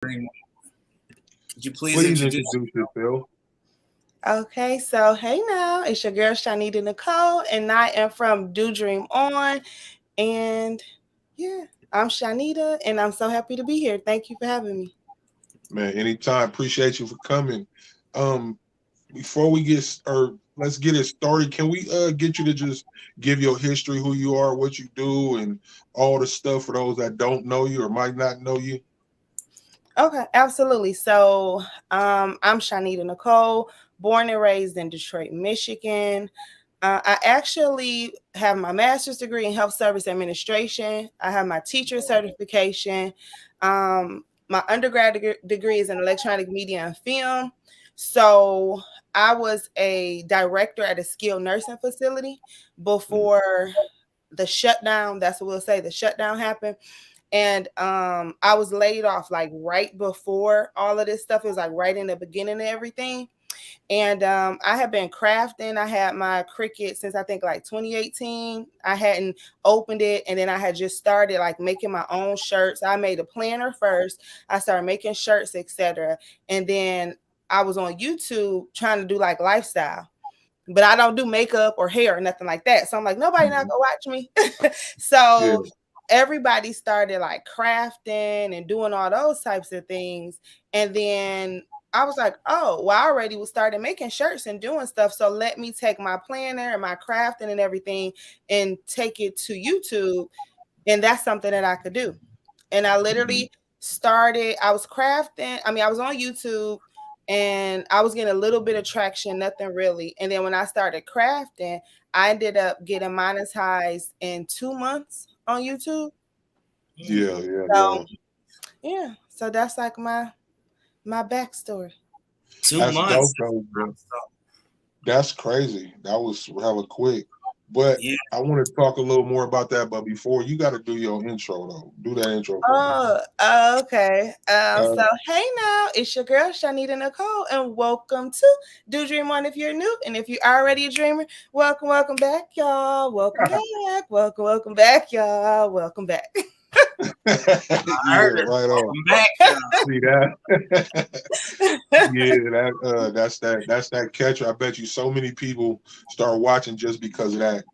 Would you please Please introduce? introduce yourself. Okay, so hey now, it's your girl Shanita Nicole, and I am from Do Dream On. And yeah, I'm Shanita, and I'm so happy to be here. Thank you for having me. Man, anytime. Appreciate you for coming. Um, Before we get or let's get it started, can we get you to just give your history, who you are, what you do, and all the stuff for those that don't know you or might not know you? Okay, absolutely. So I'm Shanita Nicole, born and raised in Detroit, Michigan. I actually have my master's degree in health service administration. I have my teacher certification. My undergraduate degree is in electronic media and film. So I was a director at a skilled nursing facility before the shutdown. That's what we'll say. The shutdown happened. And I was laid off like right before all of this stuff. It was like right in the beginning of everything. And I have been crafting. I had my Cricut since I think like 2018. I hadn't opened it, and then I had just started like making my own shirts. I made a planner first. I started making shirts, etc. And then I was on YouTube trying to do like lifestyle, but I don't do makeup or hair or nothing like that. So I'm like, nobody not Mhm. gonna watch me. Yeah. So everybody started like crafting and doing all those types of things. And then I was like, oh, well, I already was started making shirts and doing stuff. So let me take my planner and my crafting and everything and take it to YouTube. And that's something that I could do. And I Mhm. literally started, I was crafting. I mean, I was on YouTube and I was getting a little bit of traction, nothing really. And then when I started crafting, I ended up getting monetized in 2 months on YouTube. Yeah, yeah, So yeah. yeah, so that's like my backstory. Two That's months. dope though, bro. That's crazy. That was hella quick. But Yeah. I want to talk a little more about that. But before, you got to do your intro though. Do that intro for me. Okay. Uh, So hey now, it's your girl Shanita Nicole, and welcome to Do Dream On if you're new, and if you're already a dreamer, welcome back, y'all. Welcome back, welcome back, y'all. Welcome back. I yeah, heard it. right on. Welcome back. See that? Yeah, that's that catcher. I bet you so many people start watching just because of that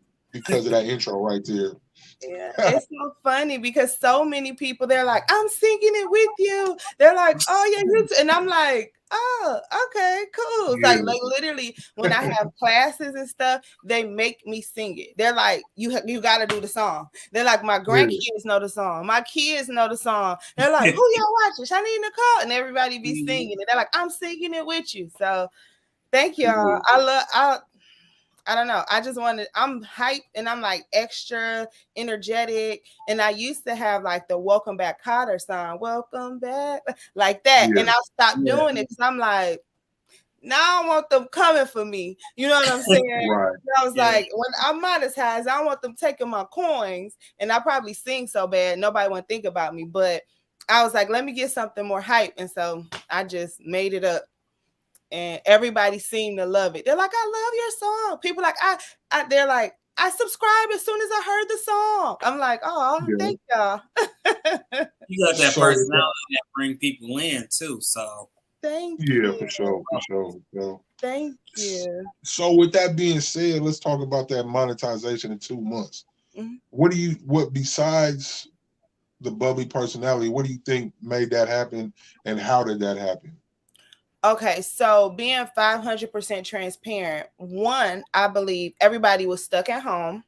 intro right there. Yeah, it's so funny because so many people they're like, I'm singing it with you. They're like, oh yeah, you too. And I'm like, oh, okay, cool. It's Yeah, like literally when I have classes and stuff, they make me sing it. They're like, you got to do the song. They're like, my yeah, grandkids know the song, my kids know the song. They're like, who y'all watching? Shani Nicole, and everybody be Mhm. singing it. They're like, I'm singing it with you. So thank y'all. yeah. I don't know. I just wanted, I'm hyped and I'm like extra energetic. And I used to have like the Welcome Back Cotter song, Welcome Back, like that. And Yeah, I stopped Yeah. doing it because I'm like, now I want them coming for me. You know what I'm saying? right. I was Yeah. like, when I'm monetized, I don't want them taking my coins. And I probably sing so bad, nobody would think about me. But I was like, let me get something more hype. And so I just made it up and everybody seemed to love it. They're like, I love your song. People like, they're like, I subscribed as soon as I heard the song. I'm like, oh, Yeah. thank y'all. You got that So with that, personality that bring people in too. So Thank yeah, you. for sure, for sure. So, Thank you. so with that being said, let's talk about that monetization in 2 months. Mhm. What besides the bubbly personality, what do you think made that happen, and how did that happen? Okay, so being 500% transparent, one, I believe everybody was stuck at home,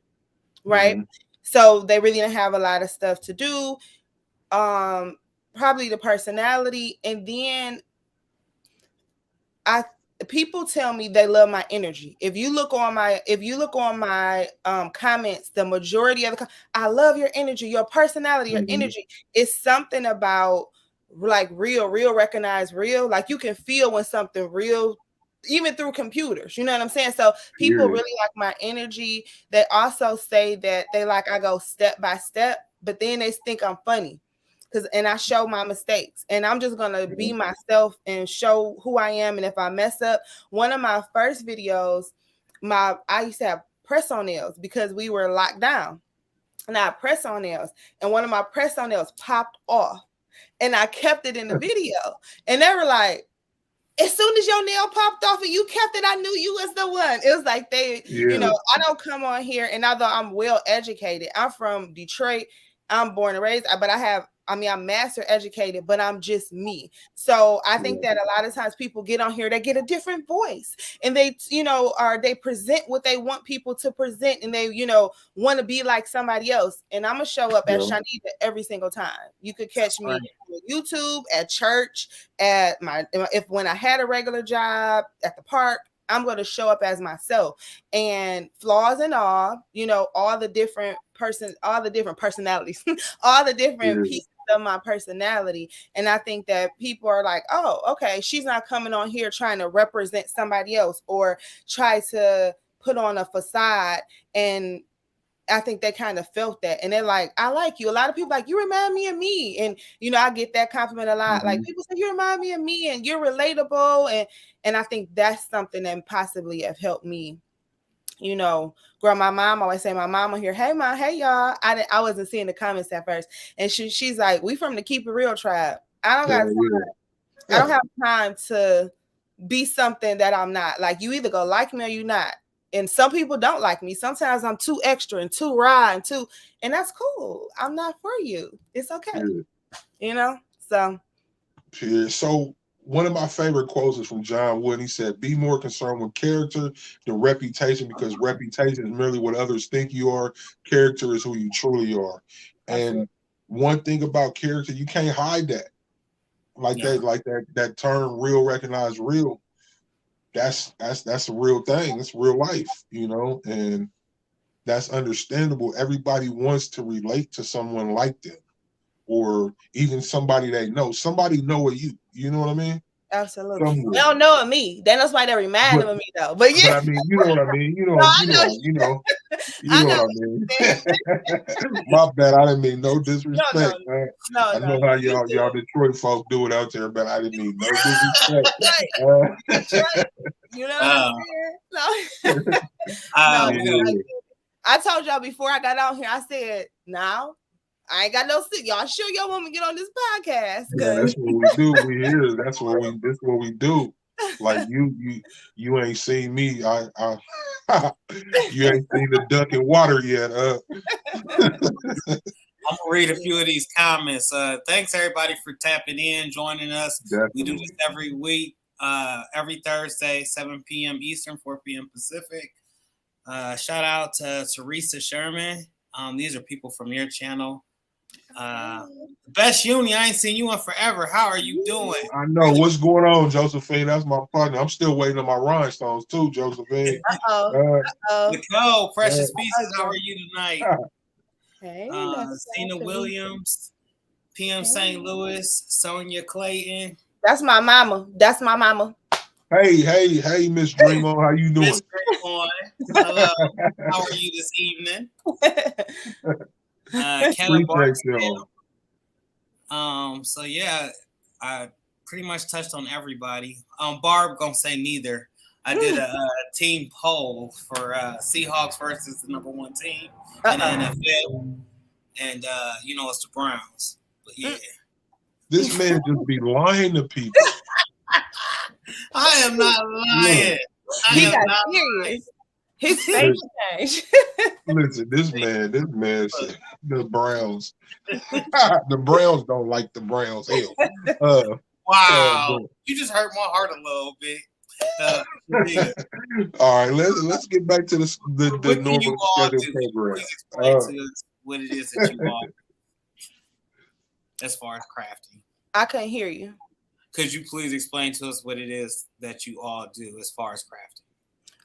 right? Hmm. So they really didn't have a lot of stuff to do. Um, Probably the personality, and then I people tell me they love my energy. If you look on my comments, the majority of I love your energy, your personality, your Hmm. energy. It's something about like real recognize real. Like you can feel when something real even through computers. You know what I'm saying? So people Yeah, really like my energy. They also say that they like I go step by step, but then they think I'm funny because and I show my mistakes and I'm just gonna yeah. be myself and show who I am. And if I mess up, one of my first videos, I used to have press on nails because we were locked down. And I press on nails, and one of my press on nails popped off. and I kept it in the video. And they were like, as soon as your nail popped off and you kept it, I knew you was the one. It was like they, I don't come on here, and although I'm well educated, I'm from Detroit, I'm born and raised, but I'm master educated, but I'm just me. So I think that a lot of times people get on here, they get a different voice, and they, they present what they want people to present, and they, want to be like somebody else. And I'm gonna show up as Shanita every single time. You could catch me on YouTube, at church, when I had a regular job, at the park. I'm going to show up as myself, and flaws and all, all the different personalities, all the different pieces of my personality. And I think that people are like, oh, okay, she's not coming on here trying to represent somebody else or try to put on a facade. And I think they kind of felt that, and they're like, I like you. A lot of people like, you remind me of me. And, I get that compliment a lot. Like, people say, you remind me of me, and you're relatable. And I think that's something that possibly have helped me, grow. My mom always say, my mama here, hey, mom, hey, y'all. I wasn't seeing the comments at first. And she's like, we from the Keep It Real tribe. I don't got time. I don't have time to be something that I'm not. Like, you either go like me or you not. And some people don't like me. Sometimes I'm too extra and too raw and that's cool. I'm not for you. It's okay. So. So one of my favorite quotes is from John Wood. He said, be more concerned with character than reputation, because reputation is merely what others think you are. Character is who you truly are. And one thing about character, you can't hide that. That term, real, recognize real. That's a real thing. That's real life, and that's understandable. Everybody wants to relate to someone like them, or even somebody they know. Somebody know of you. You know what I mean? Absolutely. Somewhere. They don't know of me. They know somebody that reminds them of me, though. But yeah, I mean, you know what I mean. You know what I mean. My bad. I didn't mean no disrespect. No, I know how y'all Detroit folk do it out there, but I didn't mean no disrespect. You know what I'm saying? I told y'all before I got out here, I said, now I ain't got no sick. Y'all sure y'all want me to get on this podcast? Yeah, that's what we do. We here. That's what we do. Like you ain't seen me. You ain't seen the duck in water yet. I'm gonna read a few of these comments. Thanks everybody for tapping in, joining us. Definitely. We do this every week, every Thursday, 7 p.m. Eastern, 4 p.m. Pacific. Shout out to Teresa Sherman. These are people from your channel. Best Uni, I ain't seen you in forever. How are you doing? I know. What's going on, Josephine? That's my partner. I'm still waiting on my rhinestones too, Josephine. Nicole, Precious Pieces, how are you tonight? Hey, Cena Williams, PM St. Louis, Sonia Clayton. That's my mama. Hey, Miss Dreamo, how you doing? Miss Dreamo, hello. How are you this evening? Kevin Barksdale. So yeah, I pretty much touched on everybody. Barb gonna say neither. I did a team poll for Seahawks versus the number one team in the NFL, and it's the Browns. But yeah, this man just be lying to people. I am not lying. He got serious. His face changed. Listen, this man said the Browns. The Browns don't like the Browns. Hell. Wow. You just hurt my heart a little bit. Yeah. All right, let's get back to the normal schedule program. Please explain to us what it is that you all do as far as crafting. I couldn't hear you. Could you please explain to us what it is that you all do as far as crafting?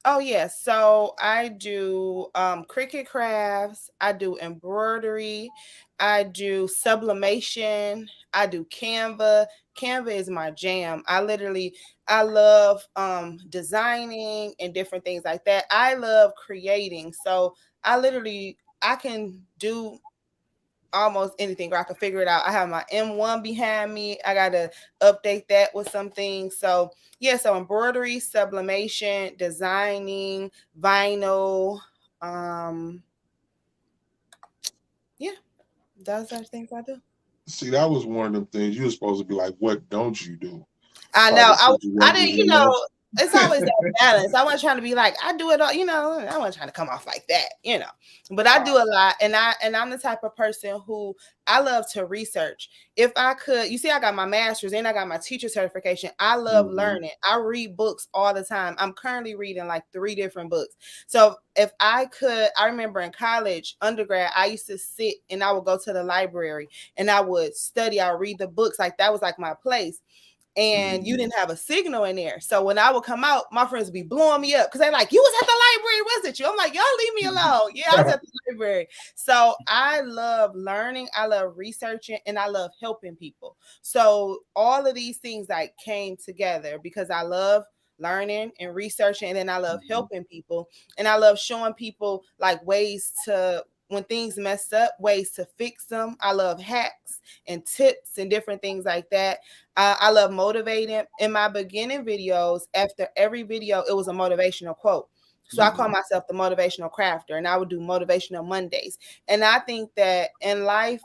Oh, yes. So I do Cricut crafts. I do embroidery. I do sublimation. I do Canva. Canva is my jam. I love designing and different things like that. I love creating. So I can do almost anything, or I can figure it out. I have my M1 behind me. I got to update that with some things. So yeah, so embroidery, sublimation, designing, vinyl. Yeah, those are things I do. See, that was one of them things you were supposed to be like, what don't you do? I know. I didn't, it's always that balance. I wasn't trying to be like, I do it all, I wasn't trying to come off like that, but I do a lot. And I'm the type of person who I love to research. If I could, you see, I got my master's and I got my teacher certification. I love learning. I read books all the time. I'm currently reading like 3 different books. So if I could, I remember in college, undergrad, I used to sit and I would go to the library and I would study. I would read the books. Like that was like my place. And you didn't have a signal in there. So when I would come out, my friends would be blowing me up because they're like, you was at the library, wasn't you? I'm like, y'all leave me alone. Yeah, I was at the library. So I love learning, I love researching, and I love helping people. So all of these things like came together because I love learning and researching, and then I love helping people, and I love showing people like ways to, when things mess up, ways to fix them. I love hacks and tips and different things like that. I love motivating. In my beginning videos, after every video, it was a motivational quote. So I call myself the motivational crafter, and I would do motivational Mondays. And I think that in life,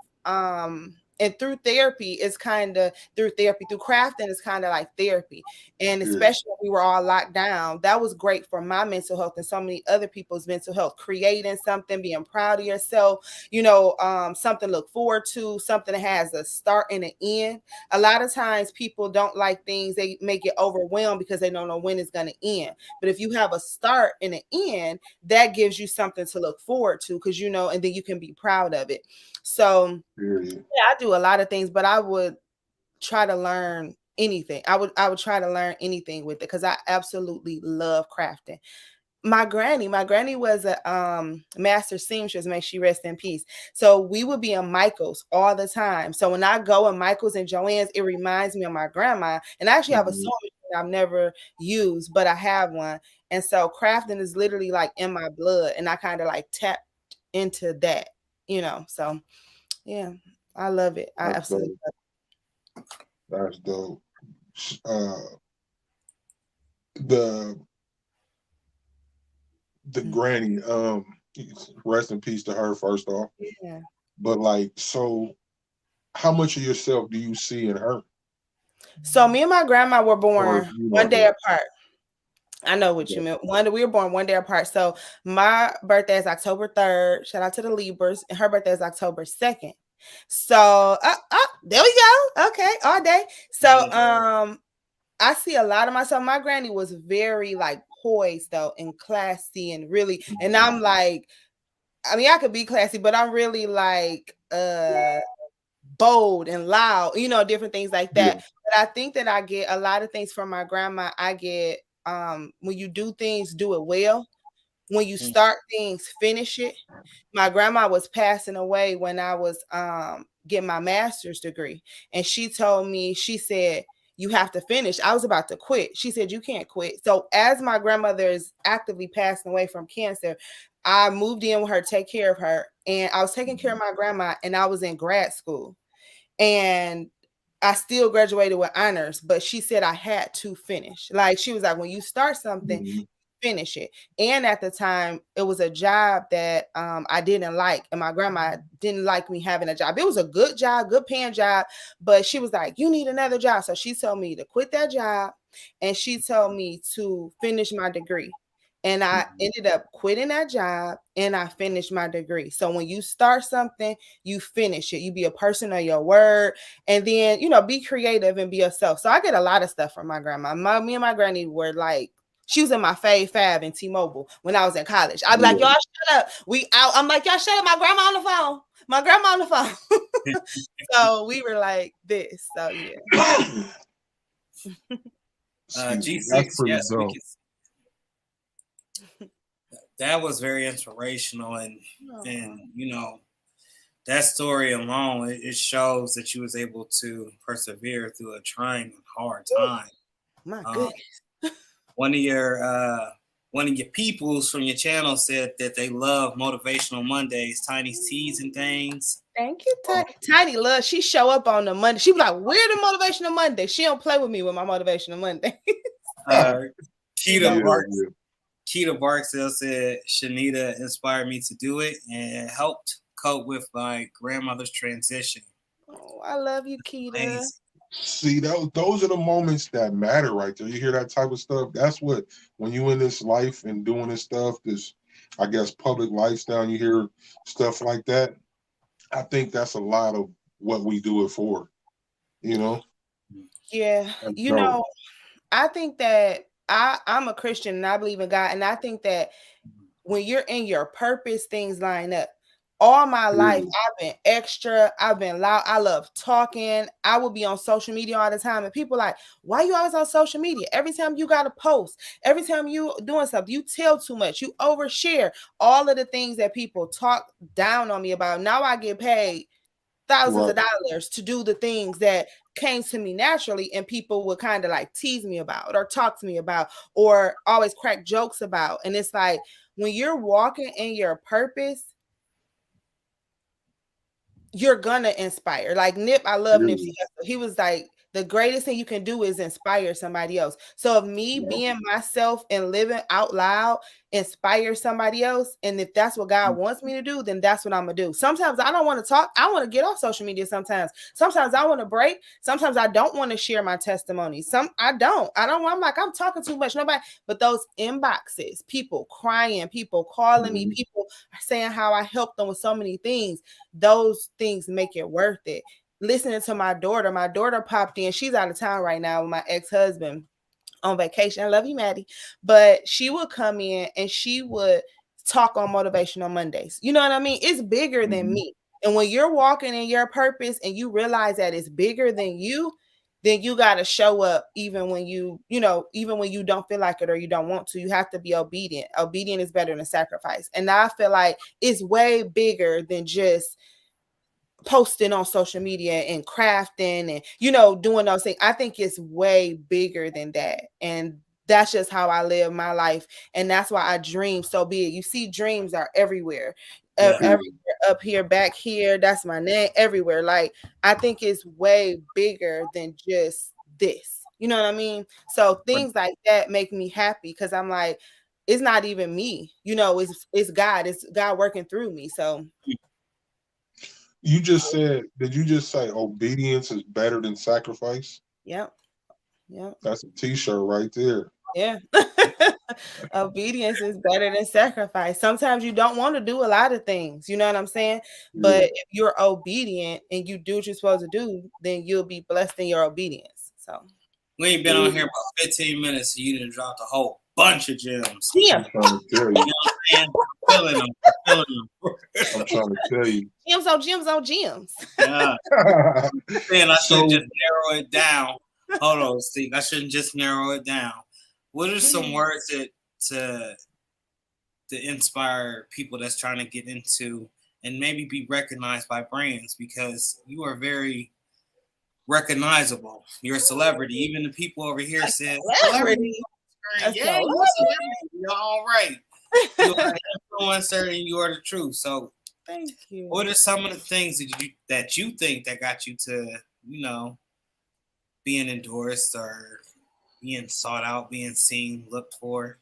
and through therapy, it's kind of through crafting is kind of like therapy. And especially when we were all locked down, that was great for my mental health and so many other people's mental health. Creating something, being proud of yourself, something to look forward to, something that has a start and an end. A lot of times people don't like things, they may get overwhelmed because they don't know when it's going to end. But if you have a start and an end, that gives you something to look forward to, because and then you can be proud of it. So I do a lot of things, but I would try to learn anything. I would try to learn anything with it because I absolutely love crafting. My granny was a master seamstress, may she rest in peace. So we would be in Michael's all the time. So when I go in Michael's and Joann's, it reminds me of my grandma. And I actually have a sewing machine I've never used, but I have one. And so crafting is literally like in my blood, and I kind of like tapped into that, so yeah, I love it. I absolutely love it. That's dope. The granny, rest in peace to her, first off. Yeah. But like, so how much of yourself do you see in her? So me and my grandma were born one day apart. I know what you meant. We were born one day apart. So my birthday is October 3rd. Shout out to the Libras. And her birthday is October 2nd. So there we go. Okay, all day. So I see a lot of myself. My granny was very like poised though and classy and really, and I'm like, I mean, I could be classy, but I'm really like bold and loud, different things like that. But I think that I get a lot of things from my grandma. I get when you do things, do it well. When you start things, finish it. My grandma was passing away when I was getting my master's degree. And she told me, she said, you have to finish. I was about to quit. She said, you can't quit. So as my grandmother is actively passing away from cancer, I moved in with her, take care of her. And I was taking care of my grandma, and I was in grad school. And I still graduated with honors, but she said I had to finish. Like, she was like, when you start something, finish it. And at the time, it was a job that I didn't like, and my grandma didn't like me having a job. It was a good job, good paying job, but she was like, you need another job. So she told me to quit that job, and she told me to finish my degree. And I ended up quitting that job, and I finished my degree. So when you start something, you finish it. You be a person of your word, and then, be creative and be yourself. So I get a lot of stuff from my grandma. Me and my granny were like, she was in my fave in T-Mobile when I was in college. I'd be like, y'all shut up. We out. I'm like, y'all shut up. My grandma on the phone. My grandma on the phone. So we were like this. So yeah. G6, yes, that was very inspirational, and that story alone, it shows that you was able to persevere through a trying and hard time. My goodness. One of your peoples from your channel said that they love motivational Mondays, Tiny Teas and things. Thank you, Tiny. Tiny love. She show up on the Monday. She be like, "Where the motivational Monday?" She don't play with me with my motivational Monday. Keita Barksdale said Shanita inspired me to do it and helped cope with my grandmother's transition. Oh, I love you, Keita. See, those are the moments that matter right there. You hear that type of stuff. That's what, when you in this life and doing this stuff, this, I guess, public lifestyle, and you hear stuff like that. I think that's a lot of what we do it for. You know. Yeah, you know, I think that I'm a Christian and I believe in God, and I think that when you're in your purpose, things line up. All my life, I've been extra. I've been loud. I love talking. I will be on social media all the time, and people like, "Why you always on social media? Every time you got to post, every time you doing something, you tell too much, you overshare." All of the things that people talk down on me about. Now I get paid thousands of dollars to do the things that came to me naturally, and people would kind of like tease me about or talk to me about or always crack jokes about. And it's like, when you're walking in your purpose, you're gonna inspire. Like Nip, I love Nipsey Hussle. He was like, the greatest thing you can do is inspire somebody else. So if me being myself and living out loud inspire somebody else, and if that's what God wants me to do, then that's what I'm gonna do. Sometimes I don't want to talk. I want to get off social media. Sometimes I want to break. Sometimes I don't want to share my testimony. I don't. I'm like, I'm talking too much. Nobody. But those inboxes, people crying, people calling me, people saying how I helped them with so many things. Those things make it worth it. Listening to my daughter popped in. She's out of town right now with my ex-husband on vacation. I love you, Maddie. But she would come in and she would talk on motivational Mondays. You know what I mean? It's bigger than me. And when you're walking in your purpose and you realize that it's bigger than you, then you got to show up even when even when you don't feel like it or you don't want to. You have to be obedient. Obedient is better than sacrifice. And I feel like it's way bigger than just posting on social media and crafting and doing those things. I think it's way bigger than that, and that's just how I live my life, and that's why I dream so big. You see, dreams are everywhere, everywhere, up here, back here. That's my name, everywhere. Like, I think it's way bigger than just this. You know what I mean? So things like that make me happy because I'm like, it's not even me. It's God. It's God working through me. So. You just said, did you just say obedience is better than sacrifice? Yep. That's a t-shirt right there. Yeah. Obedience is better than sacrifice. Sometimes you don't want to do a lot of things. You know what I'm saying? But if you're obedient and you do what you're supposed to do, then you'll be blessed in your obedience. So we ain't been on here about 15 minutes, so you didn't drop a whole bunch of gems. Yeah. I'm trying to tell you. You know what I'm saying? Feeling them. I'm trying to tell you. Gems on gems on gems. Yeah. Man, I should just narrow it down. Hold on, Steve. I shouldn't just narrow it down. What are some words to inspire people that's trying to get into and maybe be recognized by brands? Because you are very recognizable. You're a celebrity. Even the people over here said celebrity. Yeah, you're a celebrity. You're all right. You are an influencer and you are the truth. So thank you. What are some of the things that you think that got you to, being endorsed or being sought out, being seen, looked for?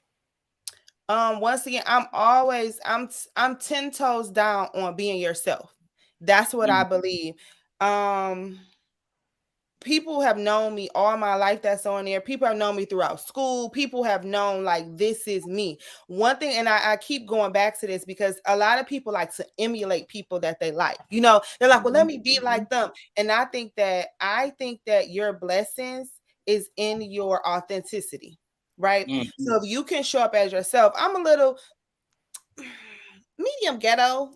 Once again, I'm 10 toes down on being yourself. That's what I believe. People have known me all my life that's on there. People have known me throughout school. People have known, like, this is me. One thing, and I keep going back to this because a lot of people like to emulate people that they like. They're like, well, let me be like them. And I think that your blessings is in your authenticity, right? So if you can show up as yourself, I'm a little medium ghetto,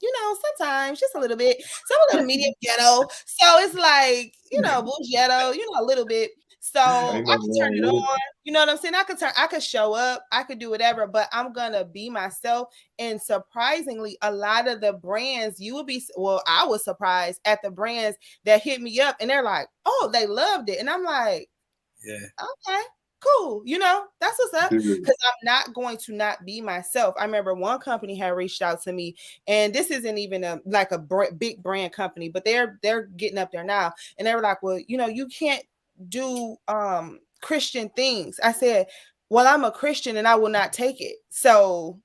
sometimes just a little bit. So I'm a little medium ghetto. So it's like, bougetto, a little bit. So I can turn it on. You know what I'm saying? I could show up, I could do whatever, but I'm gonna be myself. And surprisingly, a lot of the brands, I was surprised at the brands that hit me up and they're like, oh, they loved it. And I'm like, yeah, okay. Cool, that's what's up, because I'm not going to not be myself. I remember one company had reached out to me, and this isn't even a big brand company, but they're getting up there now, and they were like, well, you can't do Christian things. I said, well, I'm a Christian and I will not take it. So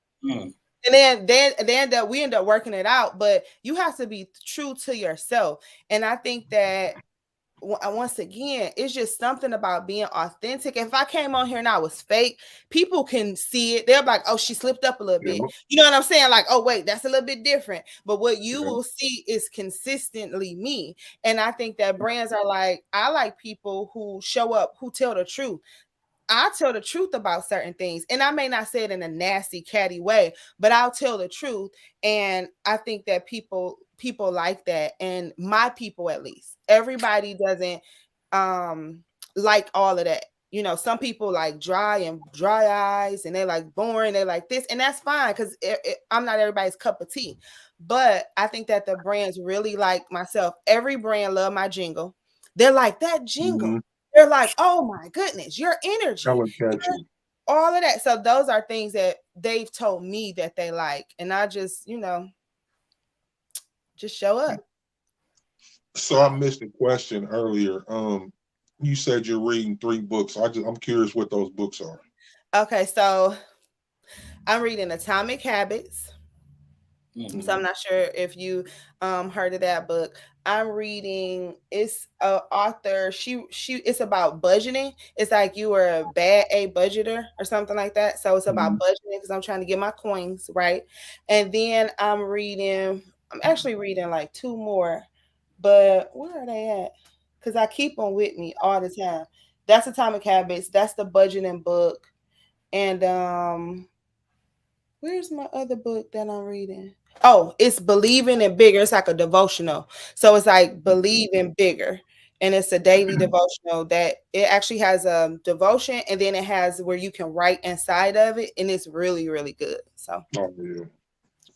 And then we end up working it out. But you have to be true to yourself. And I think that once again, it's just something about being authentic. If I came on here and I was fake, people can see it. They're like, oh, she slipped up a little bit. You know what I'm saying? Like, oh, wait, that's a little bit different. But what you will see is consistently me. And I think that brands are like, I like people who show up, who tell the truth. I tell the truth about certain things, and I may not say it in a nasty, catty way, but I'll tell the truth. And I think that people like that, and my people, at least. Everybody doesn't like all of that. You know, some people like dry eyes, and they like boring, they like this, and that's fine because I'm not everybody's cup of tea. But I think that the brands really like myself. Every brand love my jingle. They're like, that jingle. Mm-hmm. They're like, oh my goodness, your energy, all of that. So those are things that they've told me that they like. And I just, just show up. So I missed a question earlier. You said you're reading 3 books. I'm curious what those books are. Okay, so I'm reading Atomic Habits. Mm-hmm. So I'm not sure if you heard of that book. I'm reading, it's an author, she it's about budgeting. It's like you were a bad A budgeter or something like that. So it's about budgeting because I'm trying to get my coins right. And then I'm actually reading like 2 more, but where are they at? Because I keep them with me all the time. That's Atomic Habits. That's the budgeting book. And where's my other book that I'm reading? Oh, it's Believing in Bigger. It's like a devotional. So it's like Believe in Bigger. And it's a daily devotional that it actually has a devotion, and then it has where you can write inside of it. And it's really, really good. So,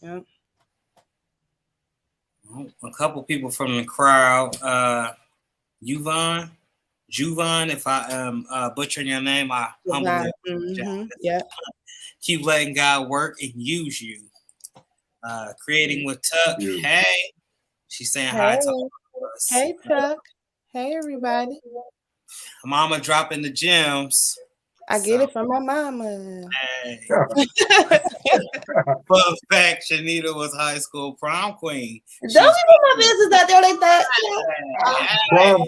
yeah. A couple people from the crowd, Juvan, if I am butchering your name, I humbly apologize. Yeah. Keep letting God work and use you. Creating with Tuck. Hey, she's saying hi to us. Hey, Tuck. Hey, everybody. Mama dropping the gems. I get it from my mama. Hey. Fun fact: Shanita was high school prom queen. Don't be my business out there like that. Prom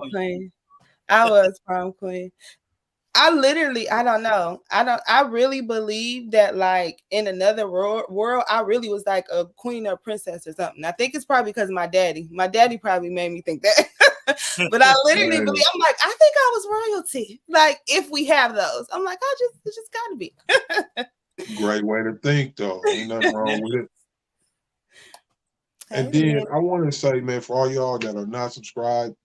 queen, I was prom queen. I don't know. I really believe that, like, in another world, I really was like a queen or princess or something. I think it's probably because my daddy probably made me think that. But I literally believe, I'm like, I think I was royalty. Like, if we have those, I'm like, it just gotta be. Great way to think, though. Ain't nothing wrong with it. And then I want to say, man, for all y'all that are not subscribed,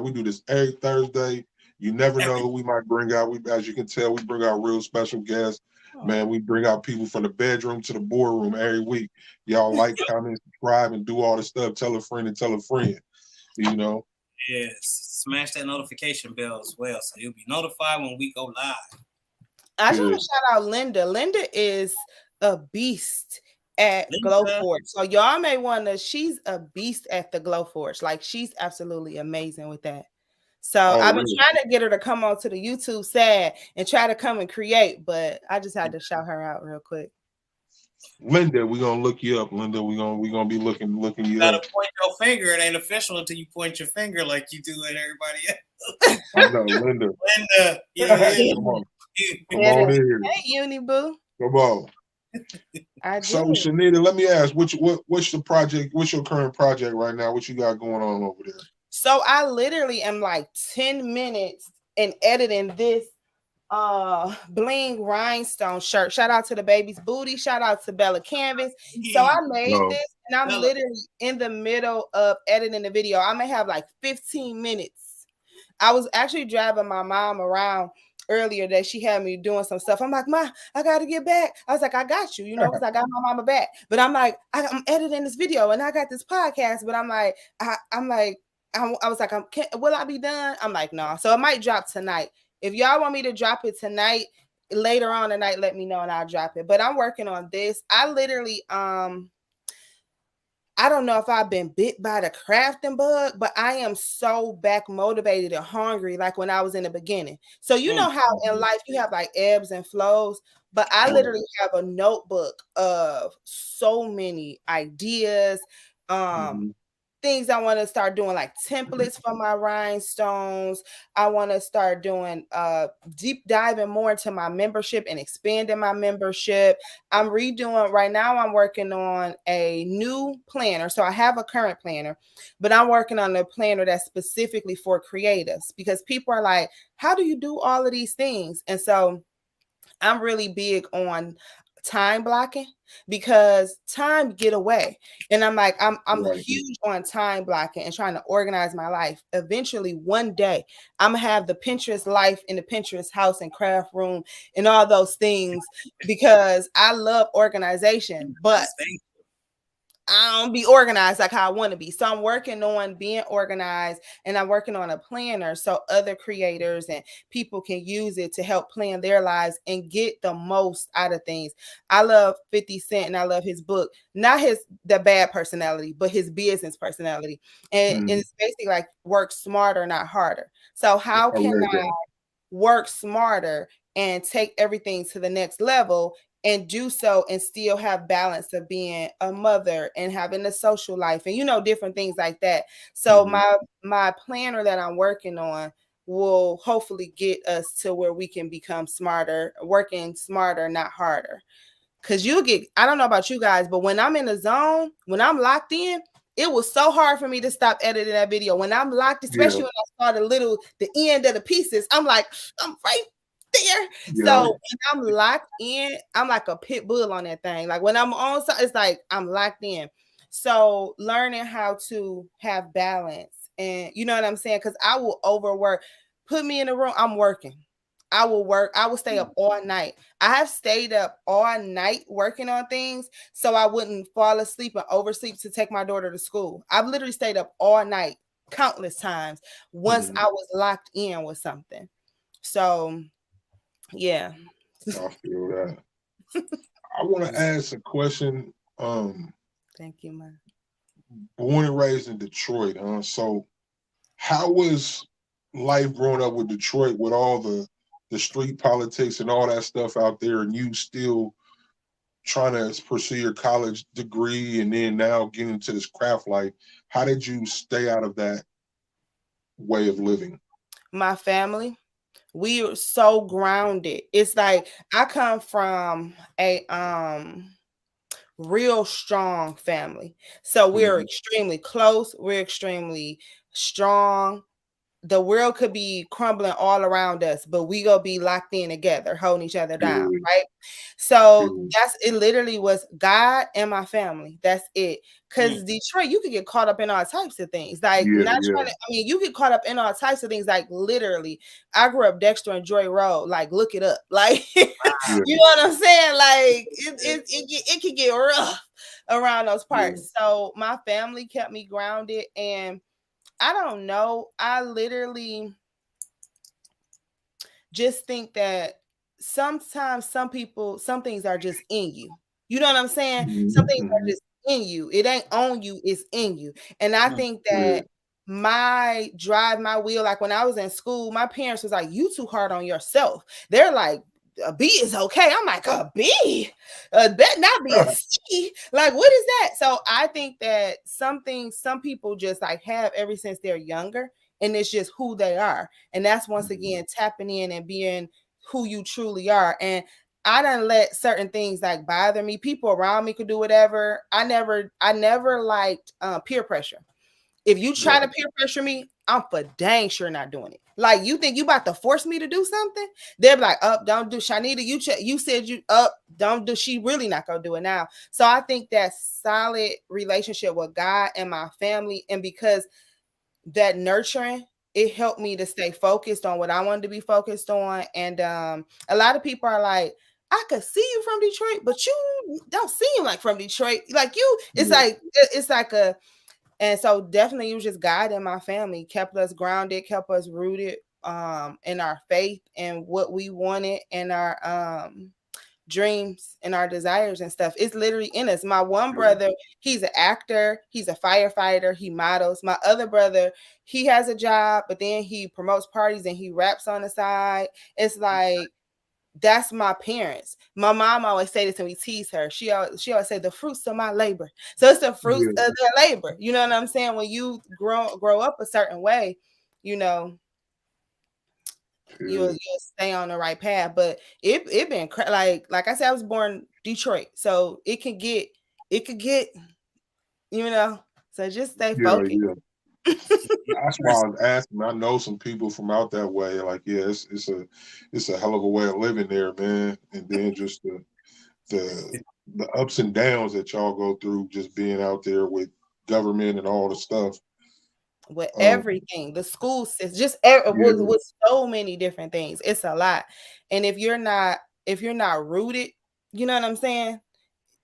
we do this every Thursday. You never know who we might bring out. As you can tell, we bring out real special guests. Man, we bring out people from the bedroom to the boardroom every week. Y'all like, comment, subscribe, and do all the stuff. Tell a friend and tell a friend, Yes. Smash that notification bell as well, so you'll be notified when we go live. I just want to shout out Linda. Linda is a beast at Glowforge. So y'all may want to, she's a beast at the Glowforge. Like, she's absolutely amazing with that. So I've been trying to get her to come on to the YouTube side and try to come and create, but I just had to shout her out real quick. Linda, we're gonna look you up. Linda, we're gonna be looking you up. You gotta point your finger. It ain't official until you point your finger like you do at everybody else. I know, Linda. Linda, yeah. Come on in here. Hey, Uni Boo. Come on. So Shanita, let me ask, what's the project? What's your current project right now? What you got going on over there? So I literally am like 10 minutes in editing this bling rhinestone shirt. Shout out to the baby's booty. Shout out to Bella Canvas. So I made this, and I'm literally in the middle of editing the video. I may have like 15 minutes. I was actually driving my mom around earlier that she had me doing some stuff. I'm like, Ma, I gotta get back. I was like, I got you, because I got my mama back. But I'm like, I'm editing this video and I got this podcast. But I'm like, I was like, will I be done? I'm like, no. So it might drop tonight. If y'all want me to drop it tonight, later on tonight, let me know and I'll drop it. But I'm working on this. I literally, I don't know if I've been bit by the crafting bug, but I am so back motivated and hungry like when I was in the beginning. So you know how in life you have like ebbs and flows. But I literally have a notebook of so many ideas, things I want to start doing, like templates for my rhinestones. I want to start doing deep diving more into my membership and expanding my membership. I'm redoing right now. I'm working on a new planner. So I have a current planner, but I'm working on a planner that's specifically for creatives, because people are like, how do you do all of these things? And so I'm really big on time blocking, because time get away. And I'm like, I'm Right. huge on time blocking and trying to organize my life. Eventually one day I'm gonna have the Pinterest life in the Pinterest house and craft room and all those things, because I love organization, but I don't be organized like how I want to be. So I'm working on being organized, and I'm working on a planner so other creators and people can use it to help plan their lives and get the most out of things. I love 50 Cent and I love his book, not the bad personality, but his business personality. And it's basically like work smarter, not harder. So how can I work smarter and take everything to the next level and do so and still have balance of being a mother and having a social life and different things like that. So my planner that I'm working on will hopefully get us to where we can become smarter, working smarter, not harder. Because I don't know about you guys, but when I'm in the zone, when I'm locked in, it was so hard for me to stop editing that video. When I'm locked, especially when I saw the end of the pieces, I'm like, I'm right there. So when I'm locked in, I'm like a pit bull on that thing. Like when I'm on, it's like I'm locked in. So learning how to have balance, and you know what I'm saying? Because I will overwork. Put me in a room, I'm working. I will work. I will stay up all night. I have stayed up all night working on things so I wouldn't fall asleep and oversleep to take my daughter to school. I've literally stayed up all night countless times once I was locked in with something. So, yeah. I feel that. I want to ask a question. Thank you, man. Born and raised in Detroit, so how was life growing up with Detroit with all the street politics and all that stuff out there, and you still trying to pursue your college degree and then now getting into this craft life? How did you stay out of that way of living? My family, we are so grounded. It's like I come from a real strong family. So we're extremely close, we're extremely strong. The world could be crumbling all around us, but we gonna be locked in together, holding each other down, right? So it literally was God and my family. That's it. Because Detroit, you could get caught up in all types of things. Like you get caught up in all types of things. Like literally, I grew up Dexter and Joy Road. Like, look it up. Like you know what I'm saying? Like it could get rough around those parts. So my family kept me grounded, and I don't know. I literally just think that sometimes some things are just in you. You know what I'm saying? Some things are just in you. It ain't on you, it's in you. And I think that my drive, my wheel, like when I was in school, my parents was like, you too hard on yourself. They're like, a B is okay. I'm like, a B? Better not be a C. Like, what is that? So I think that some people just like have ever since they're younger, and it's just who they are. And that's once again tapping in and being who you truly are. And I done let certain things like bother me. People around me could do whatever. I never liked peer pressure. If you try to peer pressure me, I'm for dang sure not doing it. Like, you think you about to force me to do something? They're like, up, don't do. Shanita, you said you up, don't do. She really not gonna do it now. So I think that solid relationship with God and my family, and because that nurturing, it helped me to stay focused on what I wanted to be focused on. And a lot of people are like, I could see you from Detroit, but you don't seem like from Detroit. Like you, it's like a. And so definitely it was just God and my family kept us grounded, kept us rooted in our faith and what we wanted, and our dreams and our desires and stuff. It's literally in us. My one brother, he's an actor, he's a firefighter, he models. My other brother, he has a job, but then he promotes parties and he raps on the side. It's like that's my parents. My mom always say this and we tease her. She always say the fruits of my labor. So it's the fruits of their labor. You know what I'm saying? When you grow up a certain way, you know, you'll stay on the right path. But it been like I said, I was born Detroit, so it could get, you know. So just stay focused. Yeah. That's why I was asking. I know some people from out that way. Like, yeah, it's a hell of a way of living there, man. And then just the ups and downs that y'all go through, just being out there with government and all the stuff. With everything, the school system, just with so many different things. It's a lot. And if you're not rooted, you know what I'm saying?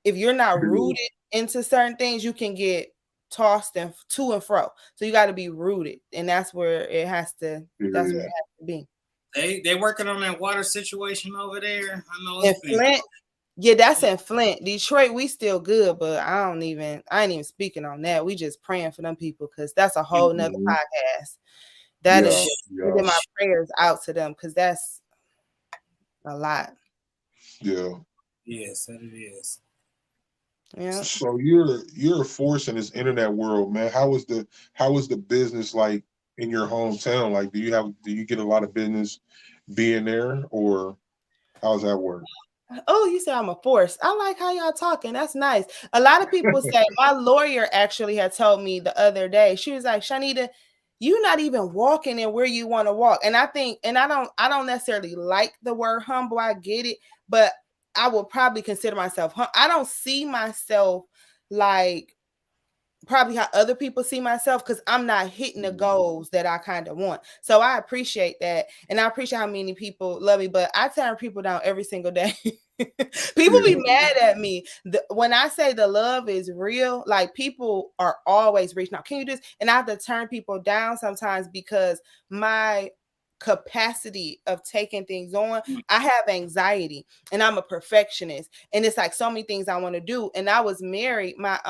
If you're not rooted into certain things, you can get tossed and to and fro. So you got to be rooted, and that's where it has to. That's where it has to be. They working on that water situation over there. I know it's Flint. Yeah, that's in Flint. Detroit, we still good, but I ain't even speaking on that. We just praying for them people because that's a whole nother podcast. That is getting my prayers out to them because that's a lot. Yeah. Yes, that it is. Yeah. So you're a force in this internet world, man. How is the business like in your hometown? Like, do you get a lot of business being there, or how's that work? Oh, you say I'm a force. I like how y'all talking. That's nice. A lot of people say, my lawyer actually had told me the other day, she was like, Shanita, you're not even walking in where you want to walk. And I think, and I don't necessarily like the word humble. I get it, but I will probably consider myself, I don't see myself like probably how other people see myself because I'm not hitting the goals that I kind of want. So I appreciate that. And I appreciate how many people love me, but I turn people down every single day. People be mad at me. When I say the love is real, like people are always reaching out. Can you just, and I have to turn people down sometimes because my capacity of taking things on, I have anxiety and I'm a perfectionist. And it's like so many things I want to do. And I was married, my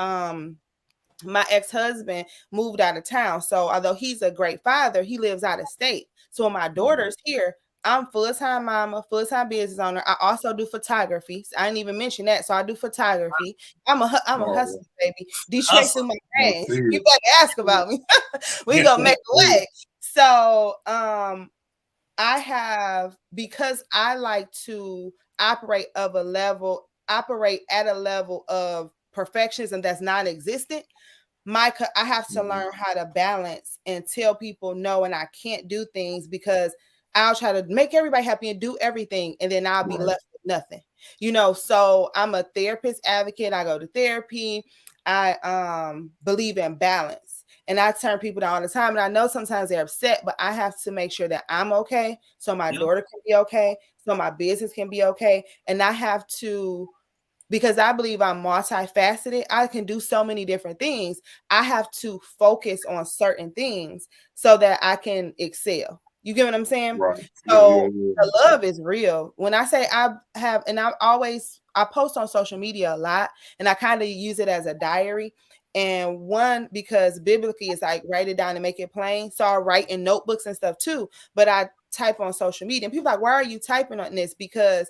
ex-husband moved out of town. So although he's a great father, he lives out of state. So when my daughter's here, I'm full-time mama, full-time business owner. I also do photography. I didn't even mention that. So I do photography. I'm a hustler, baby. Detroit through my veins. You better ask about me. We gonna make a way. So I have, because I like to operate at a level of perfectionism that's non-existent. I have to learn how to balance and tell people no, and I can't do things because I'll try to make everybody happy and do everything, and then I'll be left with nothing. You know, so I'm a therapist advocate. I go to therapy. I believe in balance. And I turn people down all the time. And I know sometimes they're upset, but I have to make sure that I'm okay. So my daughter can be okay. So my business can be okay. And I have to, because I believe I'm multifaceted, I can do so many different things. I have to focus on certain things so that I can excel. You get what I'm saying? Right. So the love is real. When I say I post on social media a lot, and I kind of use it as a diary. And one, because biblically it's like write it down and make it plain. So I write in notebooks and stuff too, but I type on social media. And people are like, why are you typing on this? Because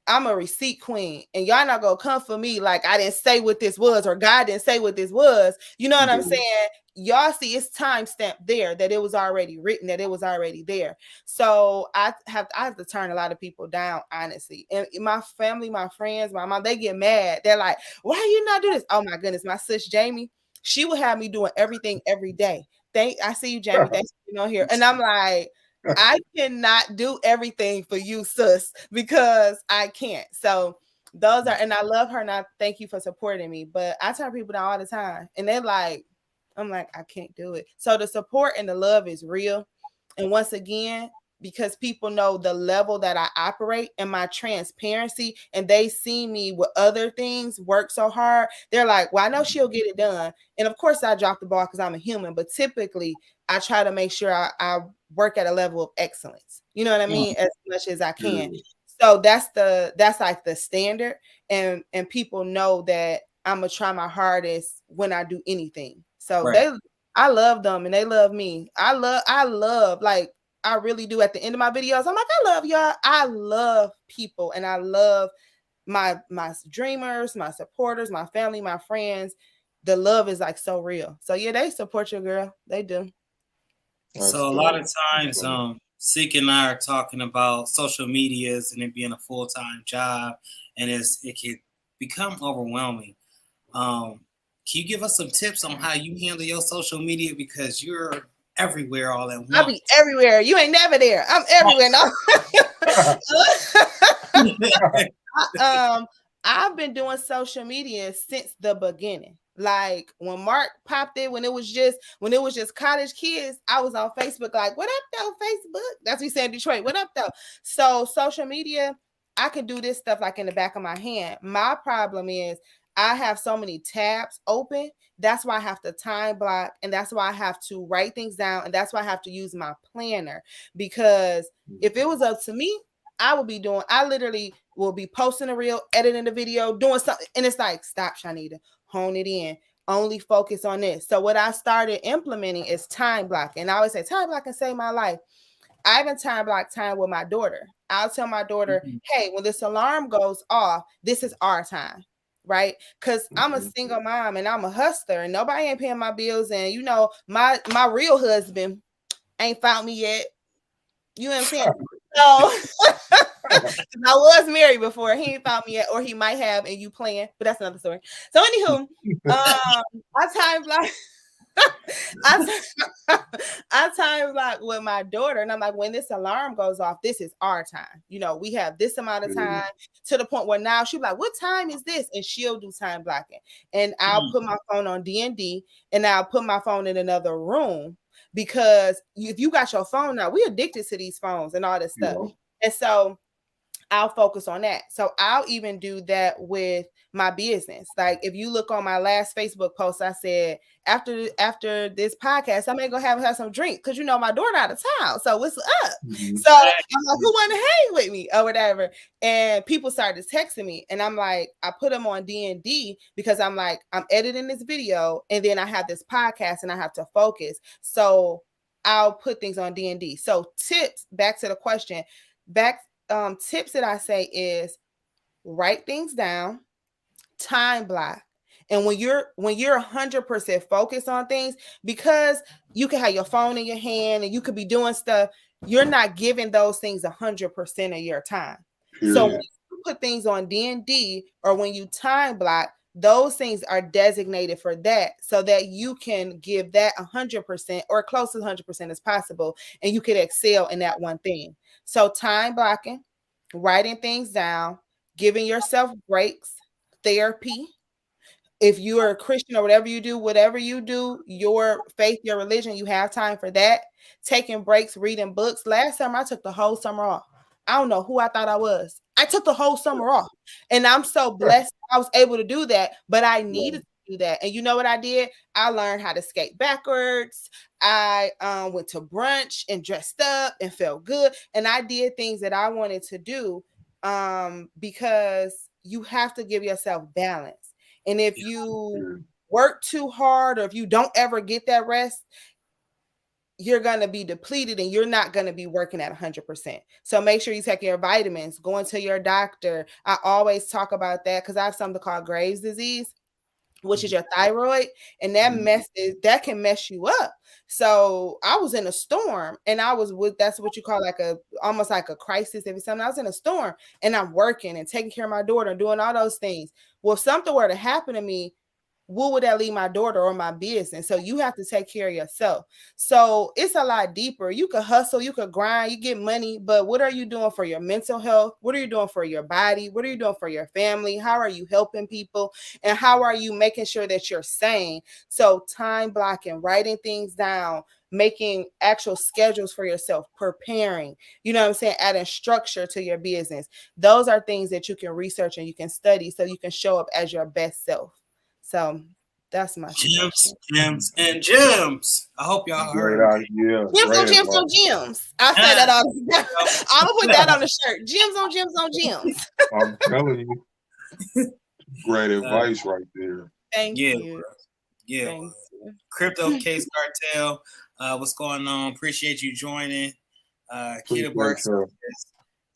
I'm a receipt queen, and y'all not gonna come for me like I didn't say what this was or God didn't say what this was. You know what I'm saying? Y'all see it's timestamp there that it was already written, that it was already there. So I have to turn a lot of people down, honestly. And my family, my friends, my mom, they get mad. They're like, why you not do this? Oh my goodness, my sis Jamie, she would have me doing everything every day. I see you, Jamie. Thanks for being on here. And I'm like, I cannot do everything for you, sis, because I can't. So those are, and I love her and I thank you for supporting me, but I turn people down all the time and they're like, I'm like, I can't do it. So the support and the love is real. And once again, because people know the level that I operate and my transparency, and they see me with other things work so hard, they're like, well, I know she'll get it done. And of course I drop the ball because I'm a human, but typically I try to make sure I work at a level of excellence. You know what I mean? As much as I can. So that's like the standard. And people know that I'm gonna try my hardest when I do anything. So I love them and they love me. I love like I really do at the end of my videos. I'm like, I love y'all. I love people, and I love my dreamers, my supporters, my family, my friends. The love is like so real. So yeah, they support your girl. They do. So a lot of times, Seek and I are talking about social medias and it being a full-time job, and it can become overwhelming. Can you give us some tips on how you handle your social media, because you're everywhere all at once? I'll be everywhere. You ain't never there. I'm everywhere. No. I've been doing social media since the beginning. Like when Mark popped it, when it was just college kids, I was on Facebook like, what up though, Facebook? That's what we said in Detroit. What up though? So social media, I can do this stuff like in the back of my hand. My problem is I have so many tabs open. That's why I have to time block, and that's why I have to write things down, and that's why I have to use my planner, because if it was up to me, I literally will be posting a reel, editing the video, doing something. And it's like, stop, Shanita, hone it in. Only focus on this. So what I started implementing is time blocking. And I always say time blocking saved my life. I even time block time with my daughter. I'll tell my daughter, hey, when this alarm goes off, this is our time. Right? Because I'm a single mom and I'm a hustler and nobody ain't paying my bills. And you know, my real husband ain't found me yet. You know what I'm saying? So I was married before. He ain't found me yet, or he might have, and you playing, but that's another story. So anywho, I time block. I time block with my daughter, and I'm like, when this alarm goes off, this is our time. You know, we have this amount of time, to the point where now she'll be like, what time is this? And she'll do time blocking. And I'll put my phone on D&D, and I'll put my phone in another room, because if you got your phone now, we addicted to these phones and all this stuff. And so I'll focus on that. So I'll even do that with my business. Like if you look on my last Facebook post, I said, after this podcast, I may go have some drink, because you know my daughter out of town. So what's up? So I'm like, who want to hang with me or whatever? And people started texting me, and I'm like, I put them on D&D, because I'm like, I'm editing this video, and then I have this podcast, and I have to focus. So I'll put things on D&D. So tips, back to the question, tips that I say is write things down, time block. And when you're 100% focused on things, because you can have your phone in your hand and you could be doing stuff, you're not giving those things 100% of your time. So when you put things on D&D, or when you time block, those things are designated for that, so that you can give that 100% or close to 100% as possible, and you can excel in that one thing. So time blocking, writing things down, giving yourself breaks, therapy. If you are a Christian or whatever you do, your faith, your religion, you have time for that. Taking breaks, reading books. Last summer, I took the whole summer off. I don't know who I thought I was. I took the whole summer off, and I'm so blessed I was able to do that, but I needed to do that. And you know what I did? I learned how to skate backwards. I went to brunch and dressed up and felt good. And I did things that I wanted to do, because you have to give yourself balance. And if you work too hard, or if you don't ever get that rest, you're going to be depleted, and you're not going to be working at 100%. So make sure you take your vitamins, going to your doctor. I always talk about that, because I have something called Graves' disease, which is your thyroid, and that can mess you up. So I was in a storm, and that's what you call almost like a crisis every time. I was in a storm, and I'm working and taking care of my daughter and doing all those things. Well, if something were to happen to me, what would that leave my daughter or my business? So you have to take care of yourself. So it's a lot deeper. You could hustle, you could grind, you get money, but what are you doing for your mental health? What are you doing for your body? What are you doing for your family? How are you helping people? And how are you making sure that you're sane? So time blocking, writing things down, making actual schedules for yourself, preparing, you know what I'm saying, adding structure to your business. Those are things that you can research and you can study, so you can show up as your best self. So that's my gems and gems. I hope y'all heard. Gems on gems. I say that all the time. I'm gonna put that on the shirt. Gems on gems on gems. I'm telling you, great advice right there. Thank you. Yeah. Thank you. Crypto Case Cartel. What's going on? Appreciate you joining. Kita Burke says,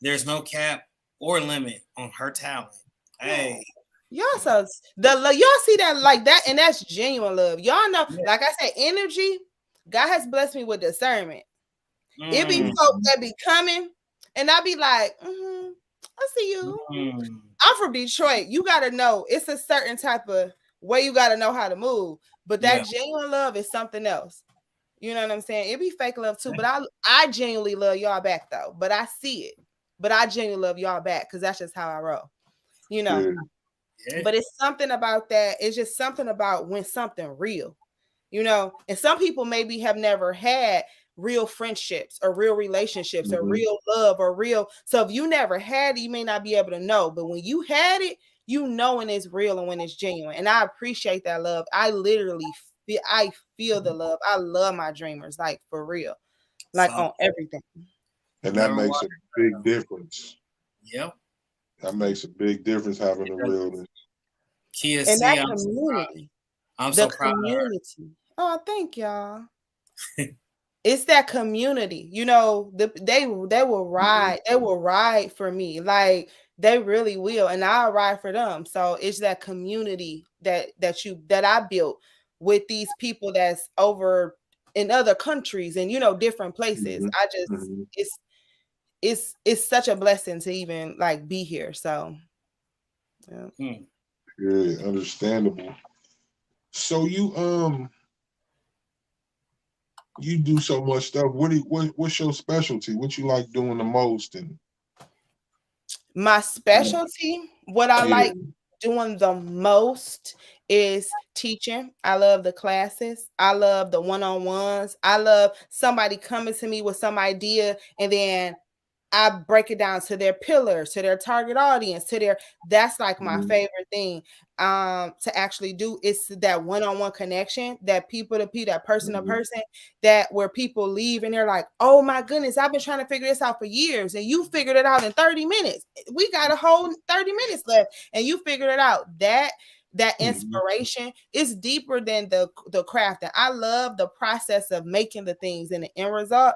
there's no cap or limit on her talent. Hey. Y'all y'all see that like that, and that's genuine love. Y'all know, like I said, energy. God has blessed me with discernment. It be folks that be coming, and I be like, I see you. I'm from Detroit. You gotta know it's a certain type of way you gotta know how to move. But that genuine love is something else. You know what I'm saying? It be fake love too, but I genuinely love y'all back though. But I see it. But I genuinely love y'all back because that's just how I roll. You know. Yeah. But it's something about that. It's just something about when something real, you know. And some people maybe have never had real friendships or real relationships or real love or real. So if you never had it, you may not be able to know. But when you had it, you know when it's real and when it's genuine. And I appreciate that love. I literally feel the love. I love my dreamers, like for real, like on everything. And that makes a big difference. Yep. That makes a big difference having a realness. Kia and that community. I'm so proud of her. Oh, thank y'all. It's that community, you know. They will ride. They will ride for me, like they really will, and I'll ride for them. So it's that community that I built with these people that's over in other countries and different places. I just it's such a blessing to even like be here. So yeah, understandable. So you do so much stuff. What's your specialty? What you like doing the most? And my specialty, what I like doing the most is teaching. I love the classes. I love the one-on-ones. I love somebody coming to me with some idea and then I break it down to their pillars, to their target audience, that's like my favorite thing to actually do. It's that one-on-one connection, that people to people, that person to person, that where people leave and they're like, oh my goodness, I've been trying to figure this out for years and you figured it out in 30 minutes. We got a whole 30 minutes left and you figured it out. That inspiration is deeper than the craft. And I love the process of making the things and the end result.